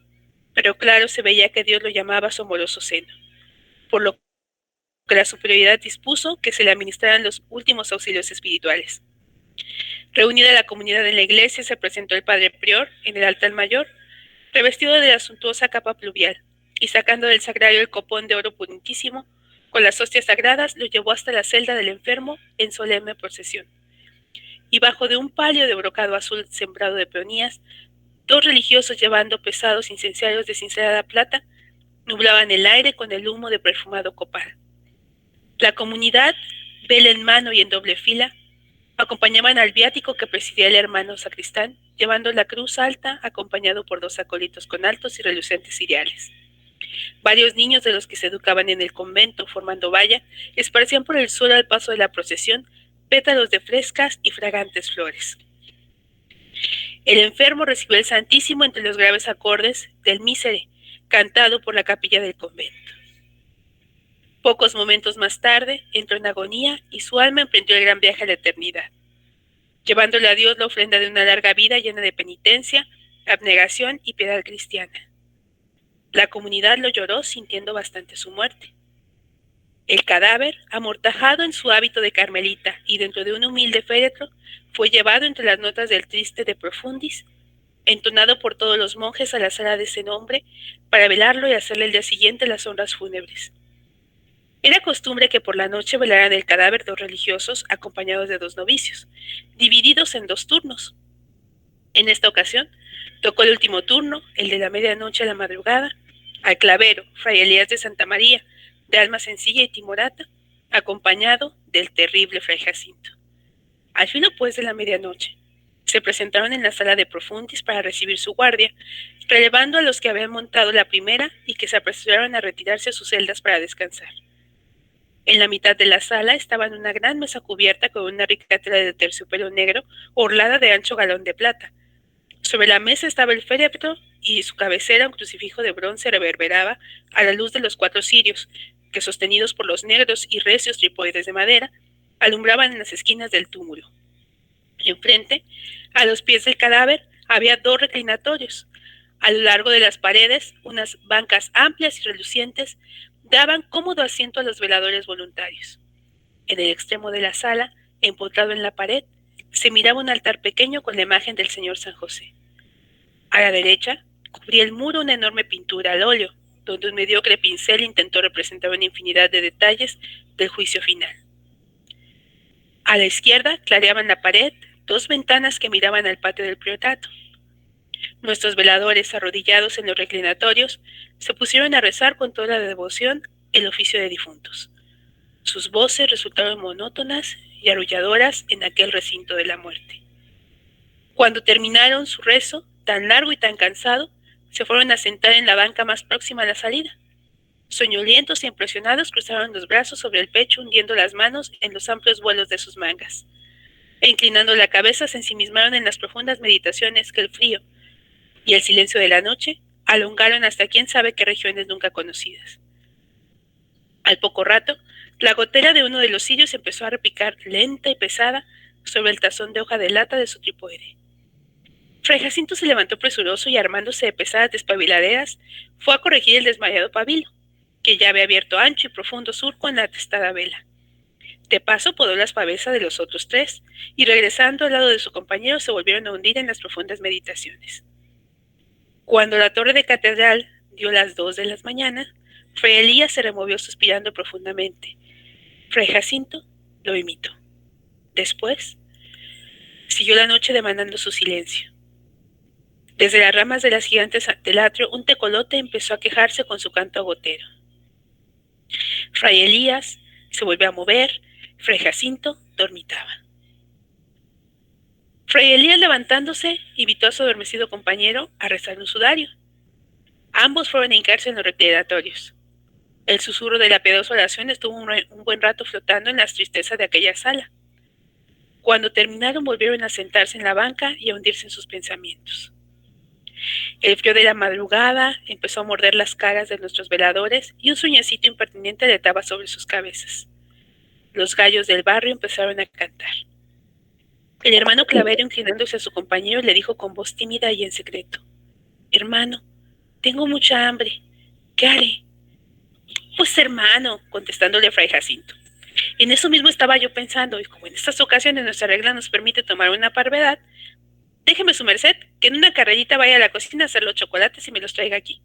pero claro se veía que Dios lo llamaba a su amoroso seno, por lo que la superioridad dispuso que se le administraran los últimos auxilios espirituales. Reunida la comunidad en la iglesia, se presentó el padre prior en el altar mayor, revestido de la suntuosa capa pluvial, y sacando del sagrario el copón de oro pudentísimo, con las hostias sagradas lo llevó hasta la celda del enfermo en solemne procesión. Y bajo de un palio de brocado azul sembrado de peonías, dos religiosos llevando pesados incensarios de cincelada plata, nublaban el aire con el humo de perfumado copal. La comunidad, vela en mano y en doble fila, acompañaban al viático que presidía el hermano sacristán, llevando la cruz alta, acompañado por dos acólitos con altos y relucientes ciriales. Varios niños de los que se educaban en el convento, formando valla, esparcían por el suelo al paso de la procesión pétalos de frescas y fragantes flores. El enfermo recibió el Santísimo entre los graves acordes del Mísere, cantado por la capilla del convento. Pocos momentos más tarde, entró en agonía y su alma emprendió el gran viaje a la eternidad, llevándole a Dios la ofrenda de una larga vida llena de penitencia, abnegación y piedad cristiana. La comunidad lo lloró sintiendo bastante su muerte. El cadáver, amortajado en su hábito de carmelita y dentro de un humilde féretro, fue llevado entre las notas del triste de profundis, entonado por todos los monjes a la sala de ese nombre, para velarlo y hacerle el día siguiente las honras fúnebres. Era costumbre que por la noche velaran el cadáver 2 religiosos acompañados de 2 novicios, divididos en 2 turnos. En esta ocasión, tocó el último turno, el de la medianoche a la madrugada, al clavero, Fray Elías de Santa María, de alma sencilla y timorata, acompañado del terrible Fray Jacinto. Al filo pues de la medianoche, se presentaron en la sala de profundis para recibir su guardia, relevando a los que habían montado la primera y que se apresuraron a retirarse a sus celdas para descansar. En la mitad de la sala estaba una gran mesa cubierta con una rica tela de terciopelo negro orlada de ancho galón de plata. Sobre la mesa estaba el féretro y su cabecera un crucifijo de bronce reverberaba a la luz de los 4 cirios, que sostenidos por los negros y recios trípodes de madera, alumbraban en las esquinas del túmulo. Enfrente, a los pies del cadáver, había 2 reclinatorios. A lo largo de las paredes, unas bancas amplias y relucientes daban cómodo asiento a los veladores voluntarios. En el extremo de la sala, empotrado en la pared, se miraba un altar pequeño con la imagen del señor San José. A la derecha, cubría el muro una enorme pintura al óleo, donde un mediocre pincel intentó representar una infinidad de detalles del juicio final. A la izquierda clareaban la pared 2 ventanas que miraban al patio del priorato. Nuestros veladores, arrodillados en los reclinatorios, se pusieron a rezar con toda la devoción el oficio de difuntos. Sus voces resultaron monótonas y arrulladoras en aquel recinto de la muerte. Cuando terminaron su rezo, tan largo y tan cansado, se fueron a sentar en la banca más próxima a la salida. Soñolientos y impresionados cruzaron los brazos sobre el pecho, hundiendo las manos en los amplios vuelos de sus mangas. E inclinando la cabeza se ensimismaron en las profundas meditaciones que el frío y el silencio de la noche alongaron hasta quién sabe qué regiones nunca conocidas. Al poco rato, la gotera de uno de los cirios empezó a repicar lenta y pesada sobre el tazón de hoja de lata de su trípode. Fray Jacinto se levantó presuroso y armándose de pesadas despabiladeras, fue a corregir el desmayado pabilo, que ya había abierto ancho y profundo surco en la atestada vela. De paso podó las pavesas de los otros 3, y regresando al lado de su compañero se volvieron a hundir en las profundas meditaciones. Cuando la torre de catedral dio las 2 de la mañana, Fray Elías se removió suspirando profundamente. Fray Jacinto lo imitó. Después, siguió la noche demandando su silencio. Desde las ramas de las gigantes del atrio, un tecolote empezó a quejarse con su canto agotero. Fray Elías se volvió a mover, Fray Jacinto dormitaba. Fray Elías, levantándose, invitó a su adormecido compañero a rezar un sudario. Ambos fueron a hincarse en los reclinatorios. El susurro de la piadosa oración estuvo un buen rato flotando en las tristezas de aquella sala. Cuando terminaron, volvieron a sentarse en la banca y a hundirse en sus pensamientos. El frío de la madrugada empezó a morder las caras de nuestros veladores y un sueñecito impertinente aletaba sobre sus cabezas. Los gallos del barrio empezaron a cantar. El hermano Clavero, inclinándose a su compañero, le dijo con voz tímida y en secreto: «Hermano, tengo mucha hambre. ¿Qué haré?» «Pues, hermano», contestándole Fray Jacinto, «en eso mismo estaba yo pensando, y como en estas ocasiones nuestra regla nos permite tomar una parvedad, déjeme su merced que en una carrerita vaya a la cocina a hacer los chocolates y me los traiga aquí».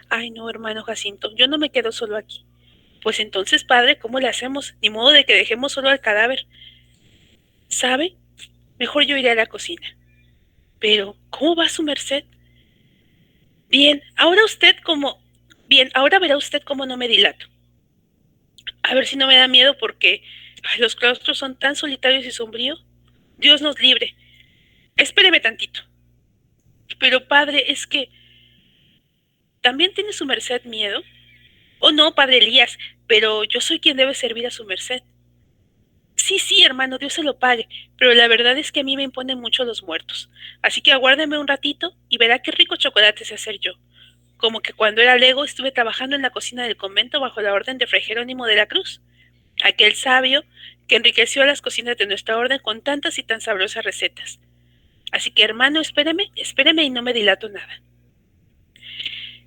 «Ay, no, hermano Jacinto, yo no me quedo solo aquí». «Pues entonces, padre, ¿cómo le hacemos? Ni modo de que dejemos solo al cadáver». «¿Sabe? Mejor yo iré a la cocina». «Pero, ¿cómo va su merced?» Bien, ahora verá usted cómo no me dilato. A ver si no me da miedo porque los claustros son tan solitarios y sombríos. Dios nos libre. Espéreme tantito». «Pero, padre, es que... ¿también tiene su merced miedo?» «Oh, no, padre Elías, pero yo soy quien debe servir a su merced». Sí, hermano, Dios se lo pague, pero la verdad es que a mí me imponen mucho los muertos. Así que aguárdeme un ratito y verá qué rico chocolate sé hacer yo. Como que cuando era lego estuve trabajando en la cocina del convento bajo la orden de Fray Jerónimo de la Cruz, aquel sabio que enriqueció las cocinas de nuestra orden con tantas y tan sabrosas recetas. Así que, hermano, espéreme y no me dilato nada».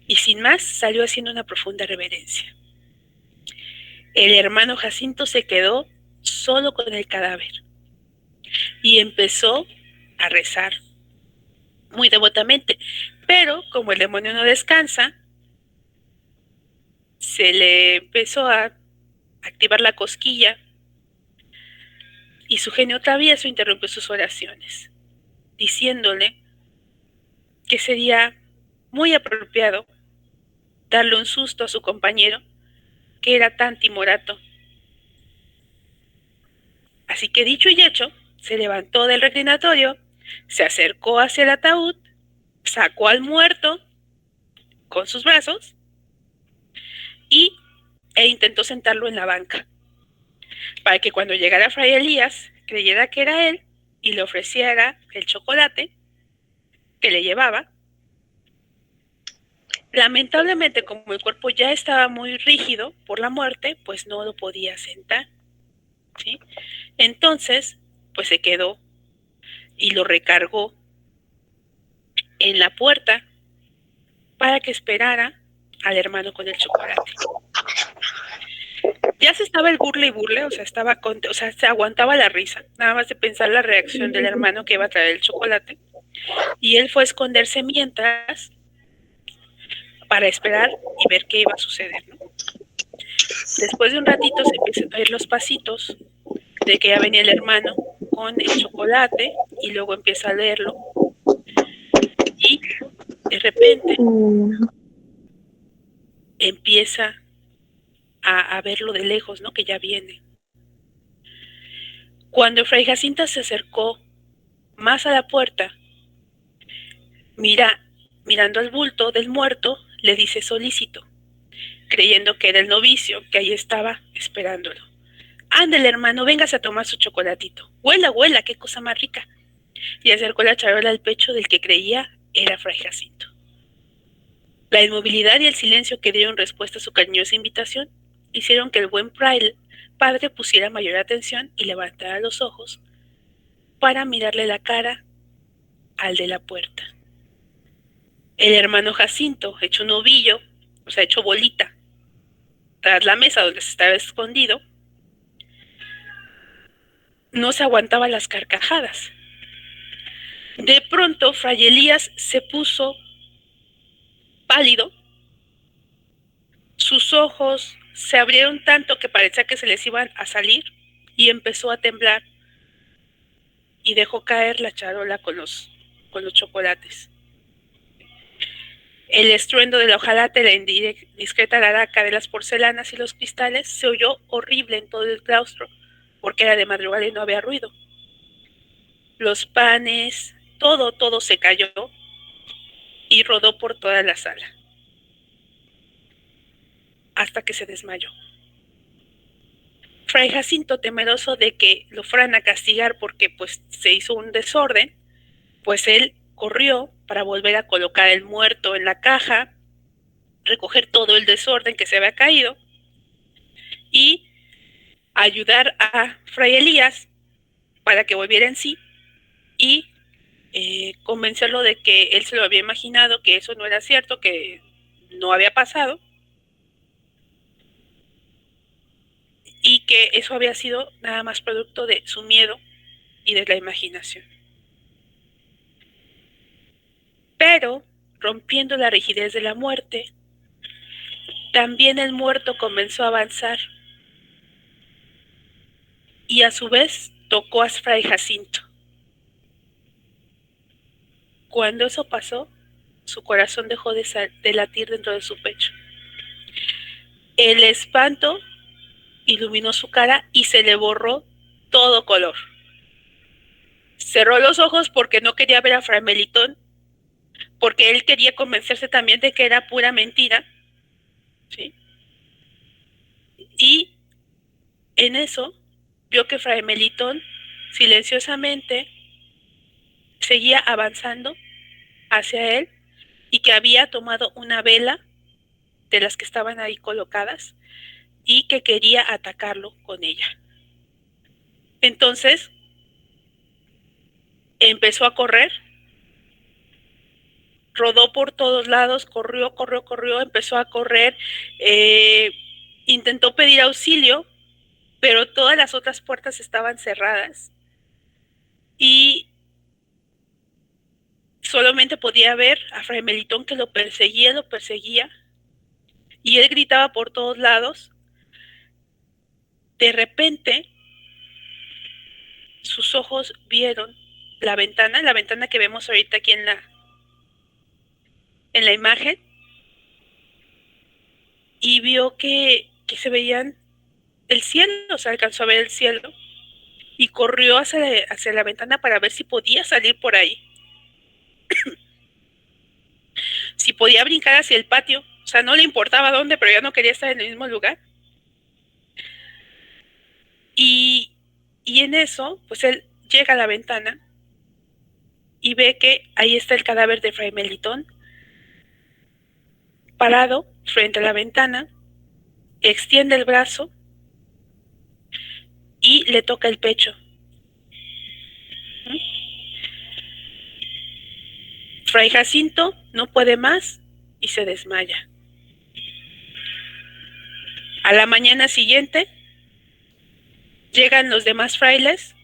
Y sin más salió haciendo una profunda reverencia. El hermano Jacinto se quedó solo con el cadáver y empezó a rezar muy devotamente, pero como el demonio no descansa, se le empezó a activar la cosquilla y su genio travieso interrumpió sus oraciones, diciéndole que sería muy apropiado darle un susto a su compañero, que era tan timorato. Así que dicho y hecho, se levantó del reclinatorio, se acercó hacia el ataúd, sacó al muerto con sus brazos e intentó sentarlo en la banca, para que cuando llegara Fray Elías creyera que era él y le ofreciera el chocolate que le llevaba. Lamentablemente, como el cuerpo ya estaba muy rígido por la muerte, pues no lo podía sentar, ¿sí? Entonces, pues se quedó y lo recargó en la puerta para que esperara al hermano con el chocolate. Ya se estaba el burle y burle, o sea, se aguantaba la risa, nada más de pensar la reacción del hermano que iba a traer el chocolate, y él fue a esconderse mientras para esperar y ver qué iba a suceder, ¿no? Después de un ratito se empiezan a oír los pasitos de que ya venía el hermano con el chocolate y luego empieza a leerlo y de repente empieza a verlo de lejos, ¿no? Que ya viene. Cuando Fray Jacinta se acercó más a la puerta, mirando al bulto del muerto, le dice solícito, creyendo que era el novicio que ahí estaba esperándolo. Ándale, hermano, véngase a tomar su chocolatito. Huela, huela, qué cosa más rica. Y acercó la charola al pecho del que creía era Fray Jacinto. La inmovilidad y el silencio que dieron respuesta a su cariñosa invitación hicieron que el buen padre pusiera mayor atención y levantara los ojos para mirarle la cara al de la puerta. El hermano Jacinto, hecho novillo, o sea, hecho bolita, tras la mesa donde se estaba escondido, no se aguantaba las carcajadas. De pronto, Fray Elías se puso pálido, sus ojos se abrieron tanto que parecía que se les iban a salir y empezó a temblar y dejó caer la charola con los chocolates. El estruendo de la hojalata, la indiscreta laraca de las porcelanas y los cristales se oyó horrible en todo el claustro, porque era de madrugada y no había ruido. Los panes, todo se cayó y rodó por toda la sala, hasta que se desmayó. Fray Jacinto, temeroso de que lo fueran a castigar porque pues se hizo un desorden, pues él corrió para volver a colocar el muerto en la caja, recoger todo el desorden que se había caído y ayudar a Fray Elías para que volviera en sí y convencerlo de que él se lo había imaginado, que eso no era cierto, que no había pasado y que eso había sido nada más producto de su miedo y de la imaginación. Pero, rompiendo la rigidez de la muerte, también el muerto comenzó a avanzar y a su vez tocó a Fray Jacinto. Cuando eso pasó, su corazón dejó de latir dentro de su pecho. El espanto iluminó su cara y se le borró todo color. Cerró los ojos porque no quería ver a Fray Melitón, porque él quería convencerse también de que era pura mentira, ¿sí? Y en eso vio que Fray Melitón silenciosamente seguía avanzando hacia él y que había tomado una vela de las que estaban ahí colocadas y que quería atacarlo con ella. Entonces empezó a correr, rodó por todos lados, corrió, empezó a correr intentó pedir auxilio, pero todas las otras puertas estaban cerradas y solamente podía ver a Fray Melitón que lo perseguía, y él gritaba por todos lados. De repente, sus ojos vieron la ventana que vemos ahorita aquí en la imagen, y vio que se veían el cielo, o sea, alcanzó a ver el cielo, y corrió hacia la ventana para ver si podía salir por ahí. Si podía brincar hacia el patio, o sea, no le importaba dónde, pero ya no quería estar en el mismo lugar. Y en eso, pues él llega a la ventana y ve que ahí está el cadáver de Fray Melitón, parado frente a la ventana, extiende el brazo y le toca el pecho. Fray Jacinto no puede más y se desmaya. A la mañana siguiente, llegan los demás frailes,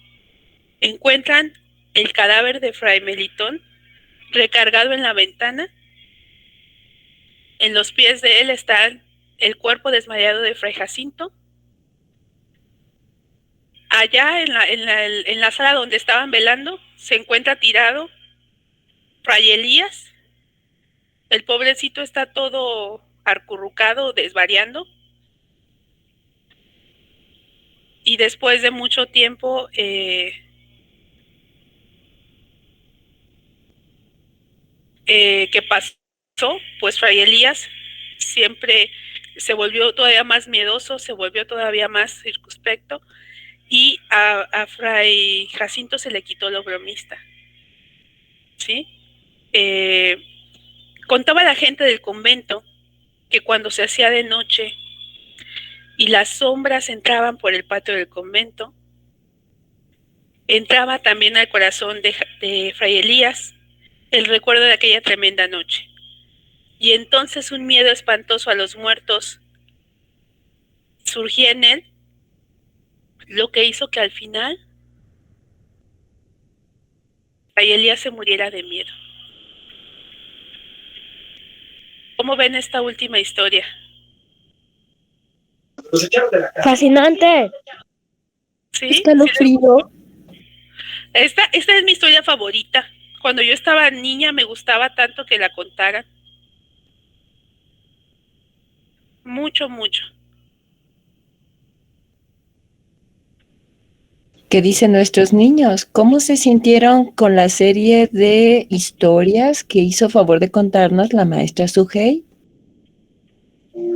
encuentran el cadáver de Fray Melitón recargado en la ventana. En los pies de él está el cuerpo desmayado de Fray Jacinto. Allá en la sala donde estaban velando se encuentra tirado Fray Elías. El pobrecito está todo acurrucado, desvariando. Y después de mucho tiempo que pasó, pues Fray Elías siempre se volvió todavía más miedoso, se volvió todavía más circunspecto, y a Fray Jacinto se le quitó lo bromista, ¿sí? Contaba la gente del convento que cuando se hacía de noche y las sombras entraban por el patio del convento, entraba también al corazón de Fray Elías el recuerdo de aquella tremenda noche. Y entonces un miedo espantoso a los muertos surgía en él, lo que hizo que al final Fray Elías se muriera de miedo. ¿Cómo ven esta última historia? Fascinante. ¿Sí? Escalofrío. Esta es mi historia favorita. Cuando yo estaba niña me gustaba tanto que la contaran. Mucho, mucho. ¿Qué dicen nuestros niños? ¿Cómo se sintieron con la serie de historias que hizo favor de contarnos la maestra Sugey?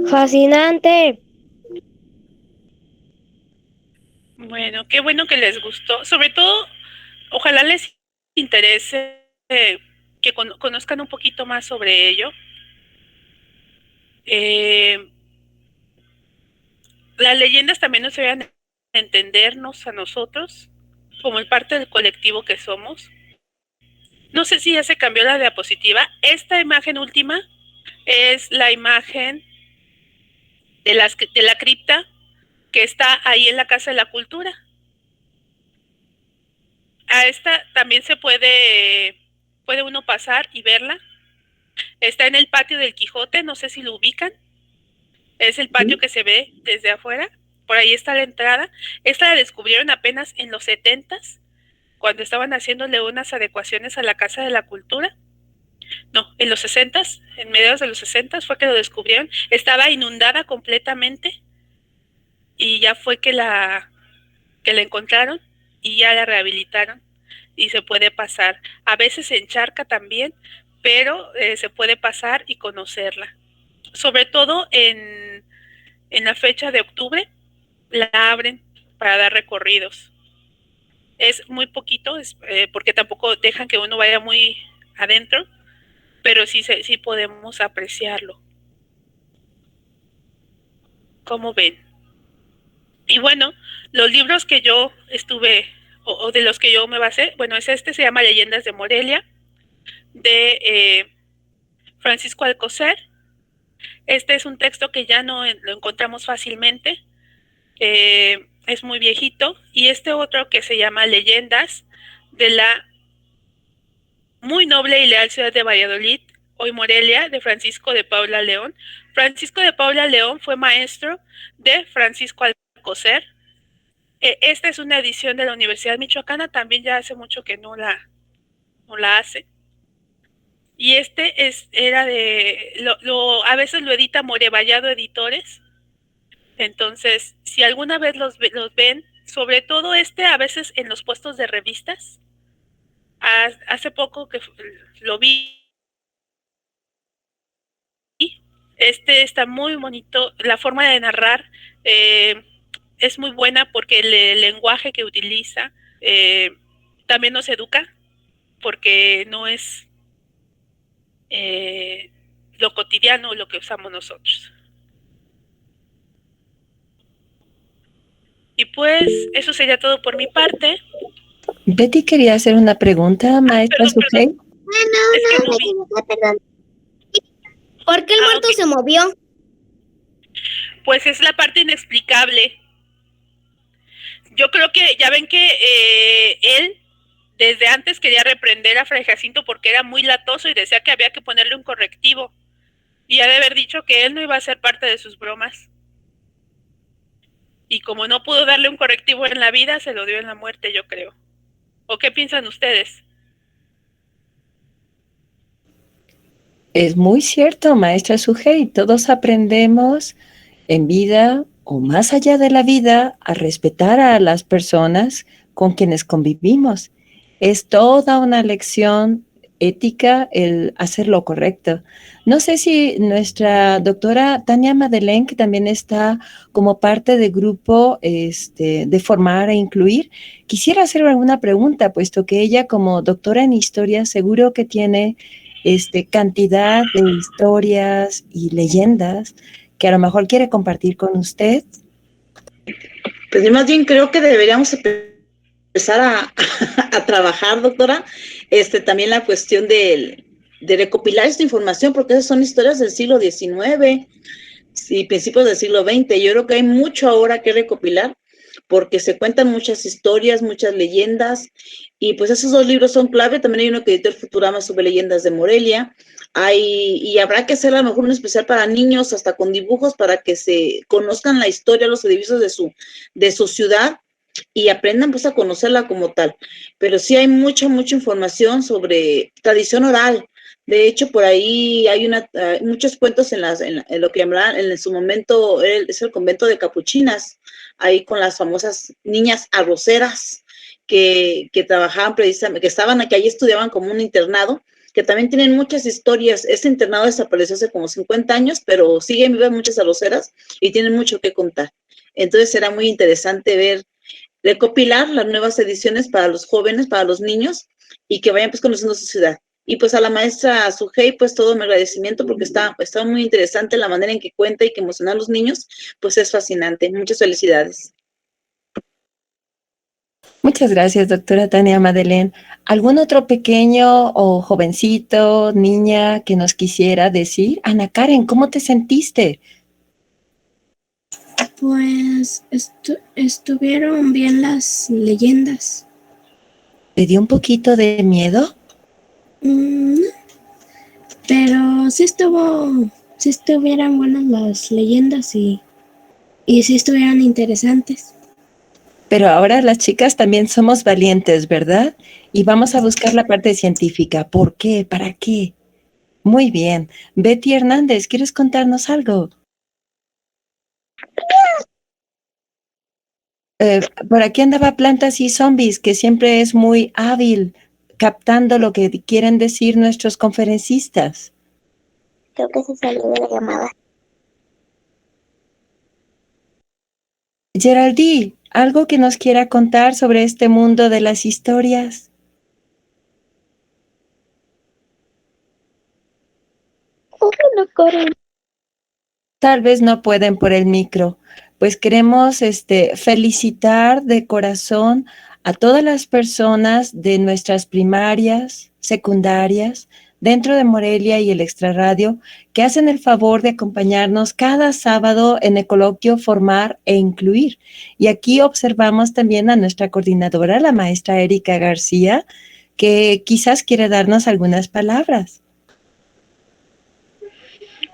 Fascinante. Bueno, qué bueno que les gustó. Sobre todo, ojalá les interese que conozcan un poquito más sobre ello. Las leyendas también nos ayudan a entendernos a nosotros como parte del colectivo que somos. No sé si ya se cambió la diapositiva. Esta imagen última es la imagen de la cripta que está ahí en la Casa de la Cultura. A esta también se puede uno pasar y verla. Está en el patio del Quijote, no sé si lo ubican. Es el patio que se ve desde afuera. Por ahí está la entrada. Esta la descubrieron apenas en los 70s, cuando estaban haciéndole unas adecuaciones a la Casa de la Cultura. No, en los 60s, en mediados de los 60s fue que lo descubrieron. Estaba inundada completamente y ya fue que la encontraron y ya la rehabilitaron y se puede pasar. A veces se encharca también, pero se puede pasar y conocerla. Sobre todo en la fecha de octubre, la abren para dar recorridos. Es muy poquito, porque tampoco dejan que uno vaya muy adentro, pero sí podemos apreciarlo. ¿Cómo ven? Y bueno, los libros que yo estuve, o de los que yo me basé, bueno, se llama Leyendas de Morelia, de Francisco Alcocer. Este es un texto que ya no lo encontramos fácilmente, es muy viejito, y este otro que se llama Leyendas de la muy noble y leal ciudad de Valladolid, hoy Morelia, de Francisco de Paula León. Francisco de Paula León fue maestro de Francisco Alcocer. Esta es una edición de la Universidad Michoacana, también ya hace mucho que no la hace. Y era de, a veces lo edita Morevallado Editores. Entonces, si alguna vez los ven, sobre todo a veces en los puestos de revistas, hace poco que lo vi, está muy bonito, la forma de narrar es muy buena porque el lenguaje que utiliza también nos educa, porque no es lo cotidiano lo que usamos nosotros. Y pues eso sería todo por mi parte. Betty quería hacer una pregunta, maestra Sujei. Perdón. ¿Por qué el muerto se movió? Pues es la parte inexplicable. Yo creo que ya ven que él desde antes quería reprender a Fray Jacinto porque era muy latoso y decía que había que ponerle un correctivo. Y ha de haber dicho que él no iba a ser parte de sus bromas. Y como no pudo darle un correctivo en la vida, se lo dio en la muerte, yo creo. ¿O qué piensan ustedes? Es muy cierto, maestra Sujei. Todos aprendemos en vida o más allá de la vida a respetar a las personas con quienes convivimos. Es toda una lección ética el hacer lo correcto. No sé si nuestra doctora Tania Madeleine, que también está como parte del grupo de formar e incluir, quisiera hacer alguna pregunta, puesto que ella como doctora en historia seguro que tiene cantidad de historias y leyendas que a lo mejor quiere compartir con usted. Pues yo más bien creo que deberíamos empezar a trabajar, doctora, también la cuestión de recopilar esta información, porque esas son historias del siglo XIX y principios del siglo XX. Yo creo que hay mucho ahora que recopilar, porque se cuentan muchas historias, muchas leyendas, y pues esos dos libros son clave. También hay uno que editó el Futurama sobre leyendas de Morelia. Y habrá que hacer a lo mejor un especial para niños, hasta con dibujos, para que se conozcan la historia, los edificios de su ciudad, y aprendan pues a conocerla como tal. Pero sí hay mucha información sobre tradición oral. De hecho, por ahí hay muchos cuentos en lo que llamaban en su momento, es el convento de capuchinas, ahí con las famosas niñas arroceras que trabajaban precisamente, que estaban aquí, ahí estudiaban como un internado, que también tienen muchas historias. Este internado desapareció hace como 50 años, pero siguen vivas muchas arroceras y tienen mucho que contar. Entonces será muy interesante recopilar las nuevas ediciones para los jóvenes, para los niños, y que vayan pues conociendo su ciudad. Y pues a la maestra Sujei, pues todo mi agradecimiento, porque está muy interesante la manera en que cuenta y que emociona a los niños, pues es fascinante. Muchas felicidades. Muchas gracias, doctora Tania Madeleine. ¿Algún otro pequeño o jovencito, niña que nos quisiera decir? Ana Karen, ¿cómo te sentiste? Pues estuvieron bien las leyendas. ¿Te dio un poquito de miedo? Pero sí estuvieran buenas las leyendas y sí estuvieran interesantes. Pero ahora las chicas también somos valientes, ¿verdad? Y vamos a buscar la parte científica. ¿Por qué? ¿Para qué? Muy bien. Betty Hernández, ¿quieres contarnos algo? Por aquí andaba Plantas y Zombies, que siempre es muy hábil captando lo que quieren decir nuestros conferencistas. Creo que se salió de la llamada. Geraldine, ¿algo que nos quiera contar sobre este mundo de las historias? No corren. Tal vez no pueden por el micro. Pues queremos felicitar de corazón a todas las personas de nuestras primarias, secundarias, dentro de Morelia y el Extrarradio, que hacen el favor de acompañarnos cada sábado en el coloquio Formar e Incluir. Y aquí observamos también a nuestra coordinadora, la maestra Erika García, que quizás quiere darnos algunas palabras.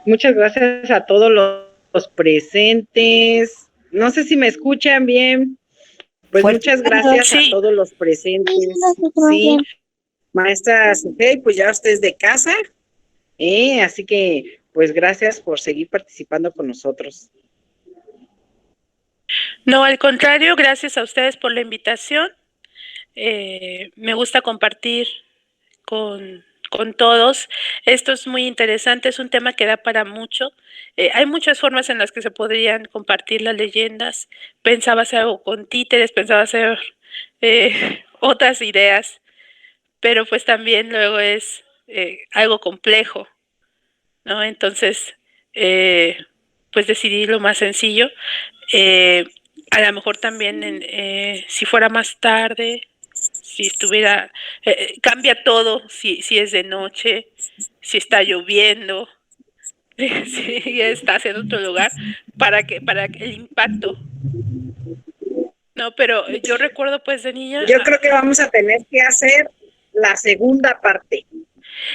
Muchas gracias a todos los presentes. No sé si me escuchan bien. Pues muchas gracias a todos los presentes. Sí, maestra Sujei, pues ya usted es de casa, así que pues gracias por seguir participando con nosotros. No, al contrario, gracias a ustedes por la invitación. Me gusta compartir con todos. Esto es muy interesante, es un tema que da para mucho. Hay muchas formas en las que se podrían compartir las leyendas. Pensaba hacer algo con títeres, pensaba hacer otras ideas, pero pues también luego es algo complejo, ¿no? Entonces, pues decidí lo más sencillo. A lo mejor también si fuera más tarde, si estuviera, cambia todo, si es de noche, si está lloviendo, si estás en otro lugar, para el impacto. No, pero yo recuerdo pues de niña. Yo creo que vamos a tener que hacer la segunda parte.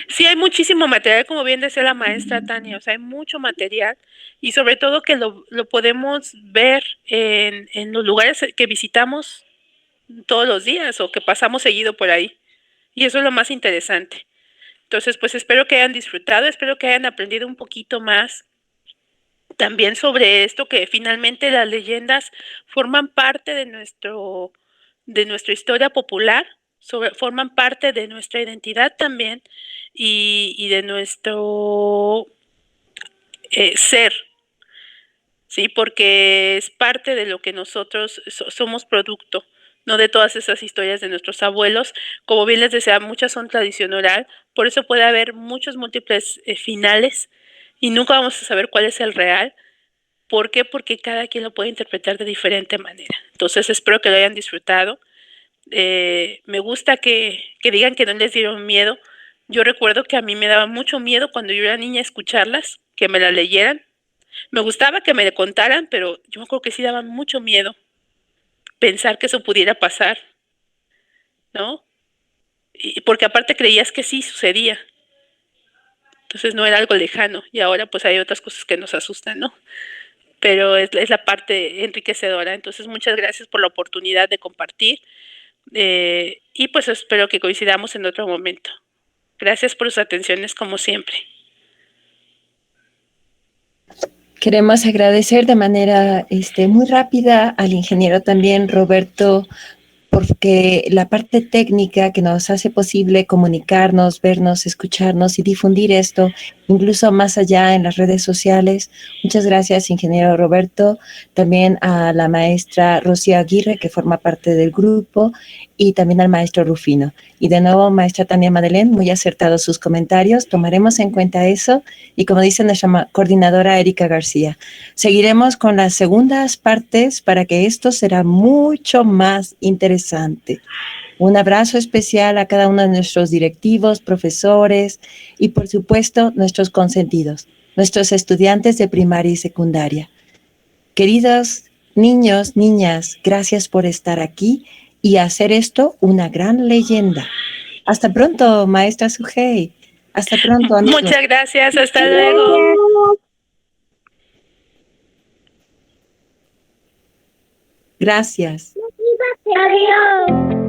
Sí, hay muchísimo material, como bien decía la maestra Tania, o sea, hay mucho material y sobre todo que lo podemos ver en los lugares que visitamos todos los días o que pasamos seguido por ahí. Y eso es lo más interesante. Entonces, pues espero que hayan disfrutado, espero que hayan aprendido un poquito más también sobre esto, que finalmente las leyendas forman parte de nuestra historia popular, forman parte de nuestra identidad también y de nuestro ser, ¿sí? Porque es parte de lo que nosotros somos producto, no de todas esas historias de nuestros abuelos. Como bien les decía, muchas son tradición oral, por eso puede haber muchos múltiples finales y nunca vamos a saber cuál es el real. ¿Por qué? Porque cada quien lo puede interpretar de diferente manera. Entonces espero que lo hayan disfrutado. Me gusta que digan que no les dieron miedo. Yo recuerdo que a mí me daba mucho miedo cuando yo era niña escucharlas, que me las leyeran. Me gustaba que me contaran, pero yo me acuerdo que sí daba mucho miedo pensar que eso pudiera pasar, ¿no? Y porque aparte creías que sí sucedía. Entonces no era algo lejano. Y ahora pues hay otras cosas que nos asustan, ¿no? Pero es la parte enriquecedora. Entonces muchas gracias por la oportunidad de compartir. Y pues espero que coincidamos en otro momento. Gracias por sus atenciones como siempre. Queremos agradecer de manera muy rápida al ingeniero también Roberto, porque la parte técnica que nos hace posible comunicarnos, vernos, escucharnos y difundir esto, incluso más allá en las redes sociales. Muchas gracias, ingeniero Roberto. También a la maestra Rocío Aguirre, que forma parte del grupo, y también al maestro Rufino. Y de nuevo, maestra Tania Madeleine, muy acertados sus comentarios. Tomaremos en cuenta eso. Y como dice nuestra coordinadora Erika García, seguiremos con las segundas partes para que esto será mucho más interesante. Un abrazo especial a cada uno de nuestros directivos, profesores y, por supuesto, nuestros consentidos, nuestros estudiantes de primaria y secundaria. Queridos niños, niñas, gracias por estar aquí y hacer esto una gran leyenda. Hasta pronto, maestra Sujei. Hasta pronto, amigos. Muchas gracias. Hasta luego. Gracias. Adiós.